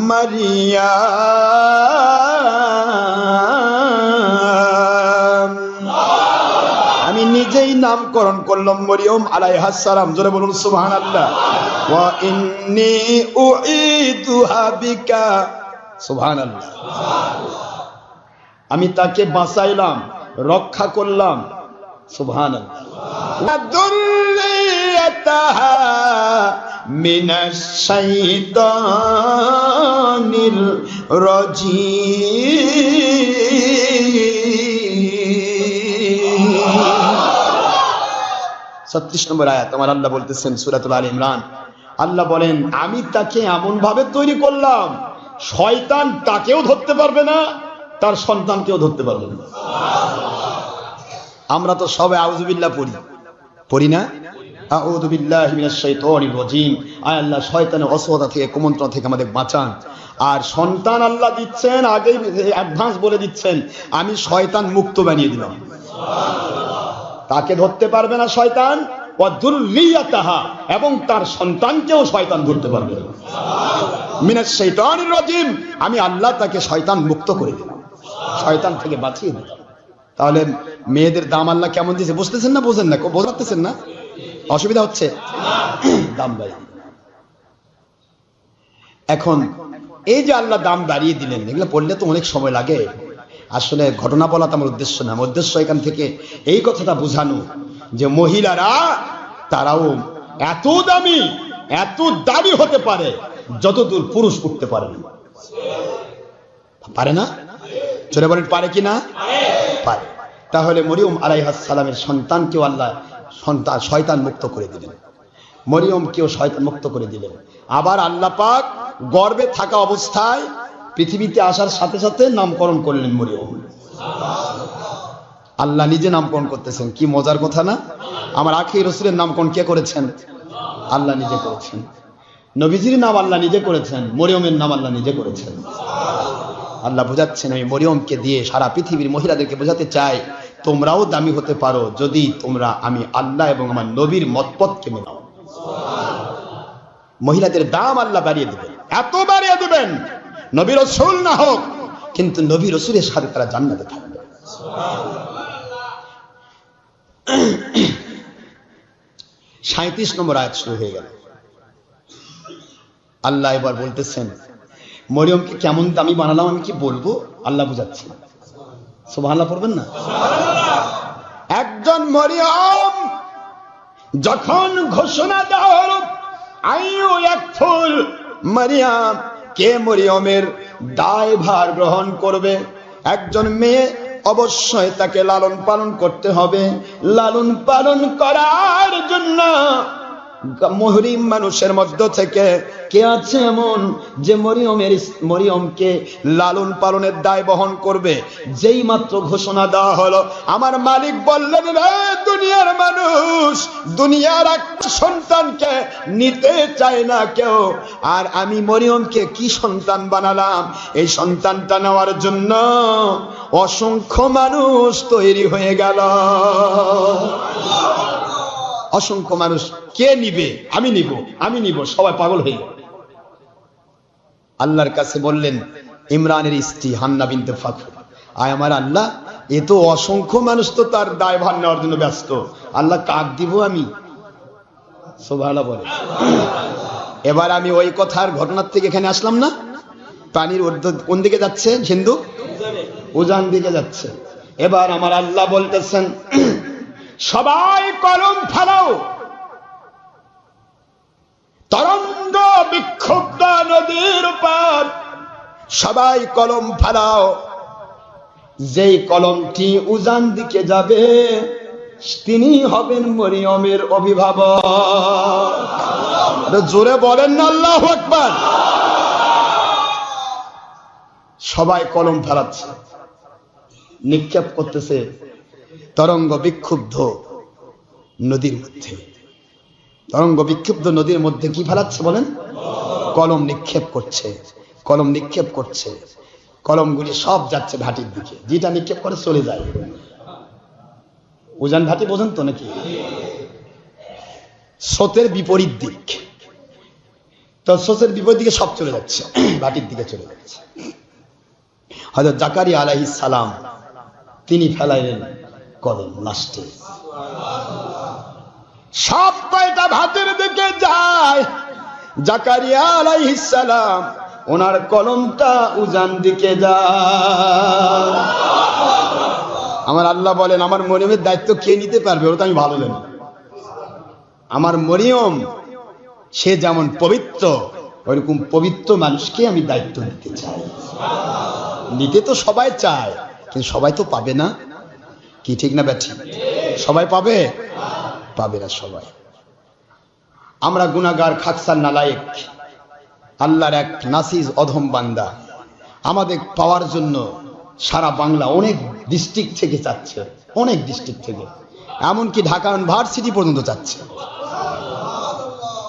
মারিয়াম, আমি নিজেই নামকরণ করলাম মরিয়ম আলাইহাস সালাম। জোরে বলুন সুবহানাল্লাহ। ওয়া ইন্নী উঈদুহা বিকা, সুবহানাল্লাহ। আমি তাকে বাঁচাইলাম, রক্ষা করলাম, সুবহানাল্লাহ। ওয়া যুররিয়াতাহা মিনাশ শাইতানির রাজীম। 36 নম্বর আয়াত আমার আল্লাহ বলতেছেন সূরাতুল আলে ইমরান। আল্লাহ বলেন আমি তাকে এমন ভাবে তৈরি করলাম শয়তান তাকেও ধরতে পারবে না, তার সন্তানকেও ধরতে পারবে না। আমরা তো সবাই আউযুবিল্লাহ পড়ি না? আউযু বিল্লাহি মিনাশ শাইতানির রাজীম। আয় আল্লাহ শয়তানের অসহতা থেকে, কুমন্ত্রণা থেকে আমাদের বাঁচান। আর সন্তান আল্লাহ দিচ্ছেন, আগেই অ্যাডভান্স বলে দিচ্ছেন আমি শয়তান মুক্ত বানিয়ে দিলাম, তাকে ধরতে পারবে না শয়তান। ওয়া যুররিয়াতাহা, এবং তার সন্তানকেও শয়তান ধরতে পারবে না। মিনাশ শাইতানির রাজীম, আমি আল্লাহ তাকে শয়তান মুক্ত করে দিলাম, শয়তান থেকে বাঁচিয়ে দিলাম। তাহলে মেয়েদের দাম আল্লাহ কেমন দিয়েছে বুঝতেছেন না? বোঝেন না? বোঝাতেছেন না? অসুবিধা হচ্ছে? দাম বাড়িয়ে দিলেন। এখন এই যে আল্লাহ দাম বাড়িয়ে দিলেন, এগুলো পড়লে তো অনেক সময় লাগে। আসলে ঘটনা বলা তো আমার উদ্দেশ্য না। আমার উদ্দেশ্য এখান থেকে এই কথাটা বোঝানো যে মহিলারা তারাও এত দামি হতে পারে যতদূর পুরুষ উঠতে পারে না। পারে না? জোরে বলেন পারে কি না? পারে। তাহলে মরিয়ম আলাইহিস সালামের সন্তানকেও আল্লাহ শয়তান মুক্ত করে দিলেন, মরিয়মকেও শয়তান মুক্ত করে দিলেন। আবার আল্লাহ পাক গর্ভে থাকা অবস্থায় পৃথিবীতে আসার সাথে সাথে নামকরণ করলেন মরিয়ম। আল্লাহ নিজে নামকরণ করতেছেন, কি মজার কথা না? আমার আখির রাসূলের নামকরণ কে করেছেন? আল্লাহ নিজে করেছেন। নবীজির নাম আল্লাহ নিজে করেছেন, মরিয়মের নাম আল্লাহ নিজে করেছেন। আল্লাহ বোঝাচ্ছেন আমি মরিয়মকে দিয়ে সারা পৃথিবীর মহিলাদেরকে বোঝাতে চাই তোমরাও দামি হতে পারো যদি তোমরা আমি আল্লাহ এবং আমার নবীর মতপথকে মেনাও। মহিলাদের দাম আল্লাহ বাড়িয়ে দিবেন, এত বাড়িয়ে দিবেন নবী রাসূল না হোক, কিন্তু নবী রাসূলের সাথে তারা জান্নাতে থাকবে। 37 নম্বর আয়াত শুরু হয়ে গেল। আল্লাহ এবার বলতেছেন মরিয়মকে কেমন দামি বানালাম আমি কি বলবো? আল্লাহ বুঝাচ্ছেন। সুবহানাল্লাহ পড়বেন না? একজন মরিয়ম যখন ঘোষণা দেওয়া হলো আইয়ু ইয়াকফুল মারিয়াম, কে মরিয়মের দায়ভার গ্রহণ করবে? একজন মেয়ে অবশ্যই তাকে লালন পালন করতে হবে। লালন পালন করার জন্য মুহরিম মানুষের মধ্য থেকে কে আছে এমন যে মরিয়মকে লালন পালনের দায় বহন করবে? যেই মাত্র ঘোষণা দেওয়া হলো আমার মালিক বললেন রে দুনিয়ার মানুষ, দুনিয়ার এক সন্তানকে নিতে চায় না কেউ, আর আমি মরিয়মকে কি সন্তান বানালাম? এই সন্তানটা নেওয়ার জন্য অসংখ্য মানুষ তৈরি হয়ে গেল। অসংখ্য মানুষ। কে নিবে? আমি নিব, সবাই পাগল হয়ে গেল। আল্লাহর কাছে বললেন ইমরানের স্ত্রী হান্না বিনতে ফাখর, আয় আমার আল্লাহ, এ তো অসংখ্য মানুষ তো তার দায়ভার নেওয়ার জন্য ব্যস্ত, আল্লাহ কাক দিব আমি? সুবহানাল্লাহ বলে। এবার আমি ওই কথার ঘটনার থেকে এখানে আসলাম না। পানির কোন দিকে যাচ্ছে? সিন্ধু উজান দিকে যাচ্ছে। এবার আমার আল্লাহ বলতেছেন সবাই কলম ফেলাও, তরঙ্গ বিক্ষুব্ধ নদীর উপর সবাই কলম ফেলাও। যেই কলমটি উজান দিকে যাবে তিনি হবেন মরিয়মের অভিভাবক। জোরে বলেন না আল্লাহু আকবার। সবাই কলম ফেলাচ্ছে, নিক্ষেপ করতেছে। তরঙ্গ বিক্ষুব্ধ নদীর মধ্যে, তরঙ্গ বিক্ষুব্ধ নদীর মধ্যে কি ফেলাচ্ছে বলেন? কলম নিক্ষেপ করছে, কলম নিক্ষেপ করছে, কলমগুলি সব যাচ্ছে ভাটির দিকে, যেটা নিক্ষেপ করে চলে যায়। উজান ভাটি বোঝেন তো নাকি? স্রোতের বিপরীত দিক, তো স্রোতের বিপরীত দিকে সব চলে যাচ্ছে, ভাটির দিকে চলে যাচ্ছে। হযরত জাকারিয়া আলাইহিস সালাম তিনি ফেলাইলেন কলম, লাস্টে সব কয়টা ভাটির দিকে যায়। জাকারিয়া আলাইহিস সালাম ওনার কলমটা উজান দিকে যায়। আমার আল্লাহ বলেন, আমার মরিয়মের দায়িত্ব কে নিতে পারবে? ওটা আমি ভালো জানি। আমার মরিয়ম সে যেমন পবিত্র, ওইরকম পবিত্র মানুষকে আমি দায়িত্ব নিতে চাই। নিতে তো সবাই চায়, কিন্তু সবাই তো পাবে না। কি ঠিক না ব্যাঠি? সবাই পাবে? পাবে না সবাই। আমরা গুনাহগার, খাকসার, নালায়েক, আল্লাহর এক নাসিজ অধম বান্দা। আমাদের পাওয়ার জন্য সারা বাংলা অনেক ডিস্ট্রিক্ট থেকে চাচ্ছে, অনেক ডিস্ট্রিক্ট থেকে, এমনকি ঢাকা ইউনিভার্সিটি পর্যন্ত চাচ্ছে।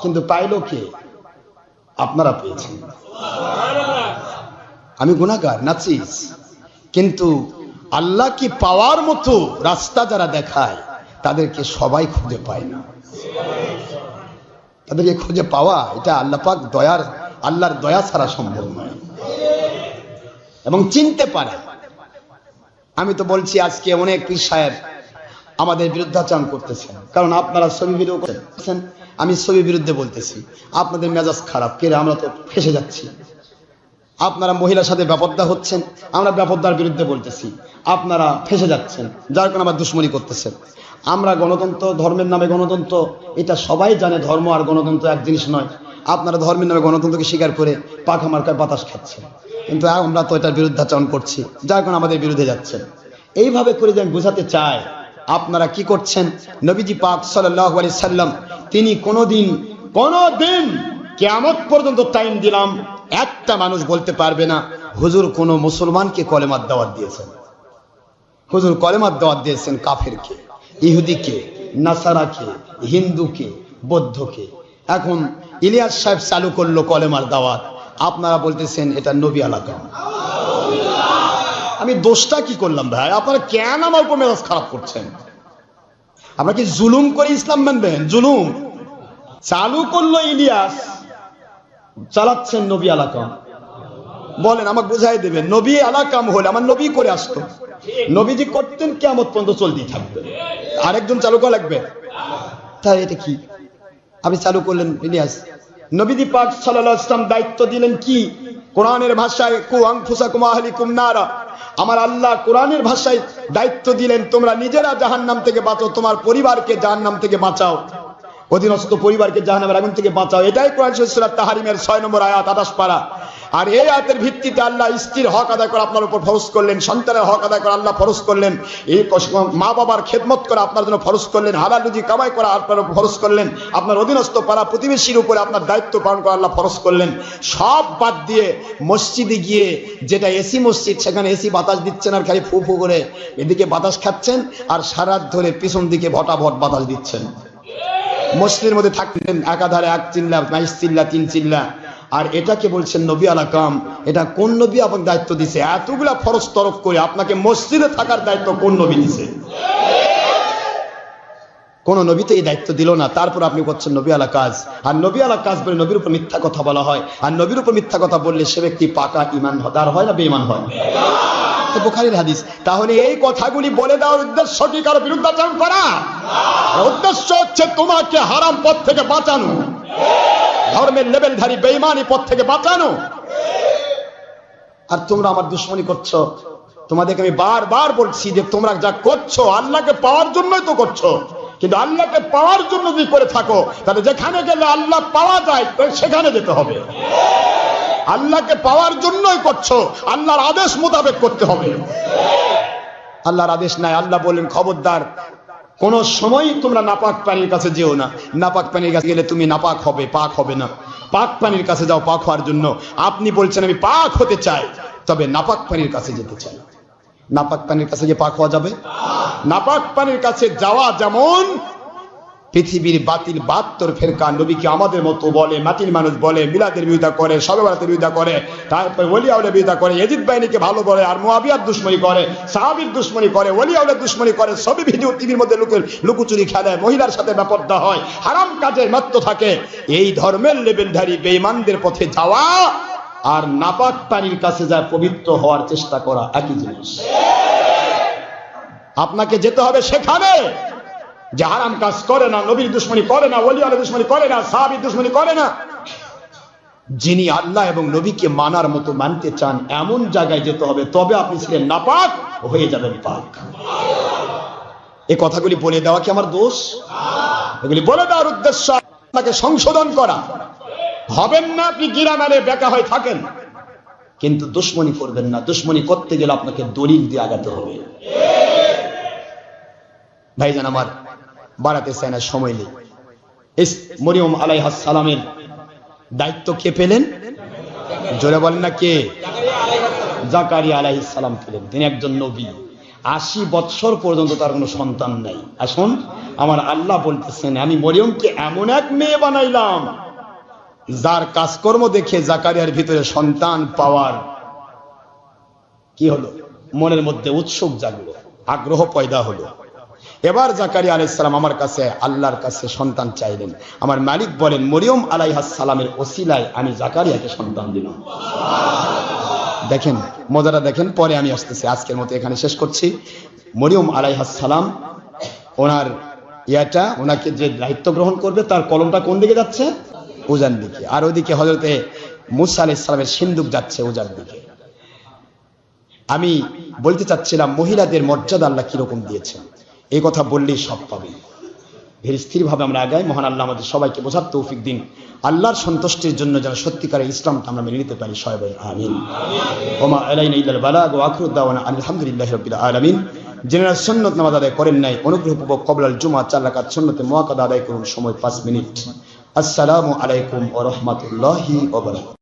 কিন্তু পাইলো কে? আপনারা পেয়েছেন। আমি গুনাহগার, নাচিস, কিন্তু আল্লাহকে পাওয়ার মতো রাস্তা যারা দেখায় তাদেরকে সবাই খুঁজে পায় না। তাদেরকে খুঁজে পাওয়া এটা আল্লাহ পাক দয়ার, আল্লাহর দয়া ছাড়া সম্ভব নয়, এবং চিনতে পারে। আমি তো বলছি আজকে অনেক পীর সাহেব আমাদের বিরুদ্ধাচরণ করতেছেন, কারণ আপনারা ছবি ভিডিও করছেন। আমি ছবি বিরুদ্ধে বলতেছি, আপনাদের মেজাজ খারাপ, কে আমরা তো ফেসে যাচ্ছি। আপনারা মহিলার সাথে বেপরদা হচ্ছেন, আমরা বেপরদার বিরুদ্ধে বলতেছি, আপনারা ফেসে যাচ্ছেন, যার কারণে আবার দুশ্মনী করতেছেন। আমরা গণতন্ত্র, ধর্মের নামে গণতন্ত্র, এটা সবাই জানে, ধর্ম আর গণতন্ত্র এক জিনিস নয়। আপনারা ধর্মের নামে গণতন্ত্রকে স্বীকার করে পাখা মার্কায় বাতাস খাচ্ছেন, কিন্তু আমরা তো এটার বিরুদ্ধাচরণ করছি, যার কারণে আমাদের বিরুদ্ধে যাচ্ছেন। এইভাবে করে যে বুঝাতে চায়, আপনারা কি করছেন? নবীজি পাক সাল্লাল্লাহু আলাইহি সাল্লাম তিনি কোনোদিন কিয়ামত পর্যন্ত টাইম দিলাম, একটা মানুষ বলতে পারবে না হুজুর কোন মুসলমানকে কলেমার দাওয়াত দিয়েছেন। হুজুর কলেমার দাওয়াত দিয়েছেন কাফেরকে, ইহুদিকে, নাসারাকে, হিন্দুকে, বৌদ্ধকে। এখন ইলিয়াস সাহেব চালু করলো কলেমার দাওয়াত, আপনারা বলতেছেন এটা নবী এলাকা। আমি দোষটা কি করলাম ভাই? আপনারা কেন আমার উপর মেজাজ খারাপ করছেন? আমরা কি জুলুম করে ইসলাম মানবেন? জুলুম চালু করলো ইলিয়াস, চালাচ্ছেন নবী এলাকাম। বলেন, আমাকে বুঝাই দেবেন, নবী এলাকাম হলে আমার নবী করে আসতো, নবীজি করতেন, কিয়ামত পর্যন্ত চলতেই থাকবে, আরেকজন চালু করা লাগবে। তাই এটা কি আপনি চালু করলেন ইলিয়াস? নবীজি পাক সাল্লাল্লাহু আলাইহি ওয়াসাল্লাম দায়িত্ব দিলেন কি? কোরআনের ভাষায় কু আনফুসাকুম আহলিকুম নারা, আমার আল্লাহ কোরআনের ভাষায় দায়িত্ব দিলেন তোমরা নিজেরা জাহান্নাম থেকে বাঁচো, তোমার পরিবারকে জাহান্নাম থেকে বাঁচাও, অধীনস্থ পরিবারকে জাহান্নামের আগুন থেকে বাঁচাও। এটাই কোরআন সূরা তাহরিমের 6 নম্বর আয়াত, 28 পারা। আর এই আয়াতের ভিত্তিতে আল্লাহ স্ত্রীর হক আদায় করা আপনার উপর ফরজ করলেন, সন্তানের হক আদায় করা আল্লাহ ফরজ করলেন, এই মা বাবার খেদমত করা আপনার জন্য ফরজ করলেন, হালাল রুজি কামাই করা আপনার উপর ফরজ করলেন, আপনার অধীনস্থ পাড়া প্রতিবেশীর উপরে আপনার দায়িত্ব পালন করা আল্লাহ ফরজ করলেন। সব বাদ দিয়ে মসজিদে গিয়ে, যেটা এসি মসজিদ, সেখানে এসি বাতাস দিচ্ছেন আর খালি ফু ফু করে এদিকে বাতাস খাচ্ছেন, আর সারা রাত ধরে পিছন দিকে ভটাভট বাতাস দিচ্ছেন। মসজিদের মধ্যে থাকতেন একাধারে 1 চিল্লা, 22 চিল্লা, 3 চিল্লা, আর এটাকে বলছেন নবী আলাকাম। এটা কোন নবী আপনাকে দায়িত্ব দিছে? এতগুলা ফরজ তরক করে আপনাকে মসজিদে থাকার দায়িত্ব কোন নবী দিছে? কোন নবী তো এই দায়িত্ব দিল না, তারপর আপনি করছেন নবী আলা কাজ। আর নবী আলা কাজ বলে নবীর উপর মিথ্যা কথা বলা হয়, আর নবীর উপর মিথ্যা কথা বললে সে ব্যক্তি পাকা ঈমানদার হয় না বেঈমান হয়? বুখারীর হাদিস। তাহলে এই কথাগুলি বলে দেওয়ার উদ্দেশ্য কি কারো বিরুদ্ধাচরণ করা? উদ্দেশ্য হচ্ছে তোমাকে হারাম পথ থেকে বাঁচানো, ধর্মের লেভেলধারী বেঈমানি পথ থেকে বাঁচানো। আর তোমরা আমার দুশমনি করছো। তোমাদেরকে আমি বারবার বলছি যে তোমরা যা করছো আল্লাহকে পাওয়ার জন্যই তো করছো, কিন্তু আল্লাহকে পাওয়ার জন্য যদি করে থাকো তাহলে যেখানে গেলে আল্লাহ পাওয়া যায় সেখানে যেতে হবে। আল্লাহকে পাওয়ার জন্যই করছো, আল্লাহর আদেশ মোতাবেক করতে হবে। আল্লাহর আদেশ নাই, আল্লাহ বলেন খবরদার কোন সময় তোমরা নাপাক পানির কাছে যেও না। নাপাক পানির কাছে গেলে তুমি নাপাক হবে, পাক হবে না। পাক পানির কাছে যাও পাক হওয়ার জন্য। আপনি বলছেন আমি পাক হতে চাই, তবে নাপাক পানির কাছে যেতে চাই। নাপাক পানির কাছে গিয়ে পাক হওয়া যাবে? নাপাক পানির কাছে যাওয়া যেমন পৃথিবীর বাতিল 72 ফেরকা নবীকে আমাদের মতো বলে, মাটির মানুষ বলে, মিলাদের বিরোধিতা করে, শবে বরাতের বিরোধিতা করে, তারপর ওলি আউলিয়ার বিরোধিতা করে, ইয়াজিদ বাহিনীকে ভালো বলে, আর মুআবিয়ার দুশমনী করে, সাহাবীর দুশমনী করে, ওলি আউলিয়ার দুশমনী করে, সবই ভিডিও টিভির মধ্যে লুকোচুরি খেলে, মহিলার সাথে বেপরদা হয়, হারাম কাজে মত্ত থাকে। এই ধর্মের লেবেলধারী বেঈমানদের পথে যাওয়া আর নাপাক পানির কাছে যায় পবিত্র হওয়ার চেষ্টা করা একই জিনিস। আপনাকে যেতে হবে সেখানে যে হারাম কাজ করে না, নবীর দুশমনী করে না, ওলি আউলিয়ার দুশমনী করে না, সাহাবীর দুশমনী করে না। যিনি আল্লাহ এবং নবীকে মানার মতো মানতে চান এমন জায়গায় যেতে হবে, তবে আপনি ছিলেন নাপাক হয়ে যাবেন পাক। এই কথাগুলি বলে দেওয়া কি আমার দোষ? এগুলি বলে দেওয়ার উদ্দেশ্য আপনাকে সংশোধন করা। হবেন না আপনি গিরামারে বেকা হয়ে থাকেন, কিন্তু দুশমনী করবেন না। দুশমনী করতে গেলে আপনাকে দলিল দিয়ে আগাতে হবে। ভাইজান আমার, বাড়াতে চাই না, সময় নেই। মরিয়ম আলাইহিস সালামের দায়িত্ব কে পেলেন? জোরে বলেন না কে? জাকারিয়া আলাইহিস সালাম পেলেন। তিনি একজন নবী। 80 বৎসর পর্যন্ত তার কোনো সন্তান নাই। আসুন, আমার আল্লাহ বলতেছেন, আমি মরিয়মকে এমন এক মেয়ে বানাইলাম যার কাজকর্ম দেখে জাকারিয়ার ভিতরে সন্তান পাওয়ার কি হলো, মনের মধ্যে উৎসুক জাগলো, আগ্রহ পয়দা হলো। এবার জাকারিয়া আলাইহিস সালাম আমার কাছে, আল্লাহর কাছে সন্তান চাইলেন। আমার মালিক বলেন, মরিয়ম আলাইহিস সালামের ওসিলায় আমি জাকারিয়াকে সন্তান দিলাম। দেখেন মজাটা, দেখেন। পরে আমি আসতেছি, আজকের মতো এখানে শেষ করছি। মরিয়ম আলাইহিস সালাম ওনার ওনাকে যে দায়িত্ব গ্রহণ করবে তার কলমটা কোন দিকে যাচ্ছে? উজার দিকে। আর ওইদিকে হযরতে মূসা আলাইহিস সালামের সিন্দুক যাচ্ছে উজার দিকে। আমি বলতে চাচ্ছিলাম মহিলাদের মর্যাদা আল্লাহ কিরকম দিয়েছেন, এই কথা বললেই সব পাবেন। ধীর স্থির ভাবে আমরা আগাই। মহান আল্লাহ আমাদের সবাইকে বোঝার তৌফিক দিন। আল্লাহর সন্তুষ্টির জন্য যেন সত্যিকারের ইসলামটা আমরা মেনে নিতে পারি। সবাই বলেন আমিন। ওমা আলাইনা ইল্লাল বালাগ ওয়া আখিরু দাওয়ানা আলহামদুলিল্লাহি রাব্বিল আলামিন। যারা সুন্নাত নামাজ আদায় করেন নাই, অনুগ্রহপূর্বক ক্বাবলাল জুমআ 4 রাকাত সুন্নতে মুআক্কাদা আদায় করুন। সময় 5 মিনিট। আসসালামু আলাইকুম ওয়া রাহমাতুল্লাহি ওয়া বারাকাতুহু।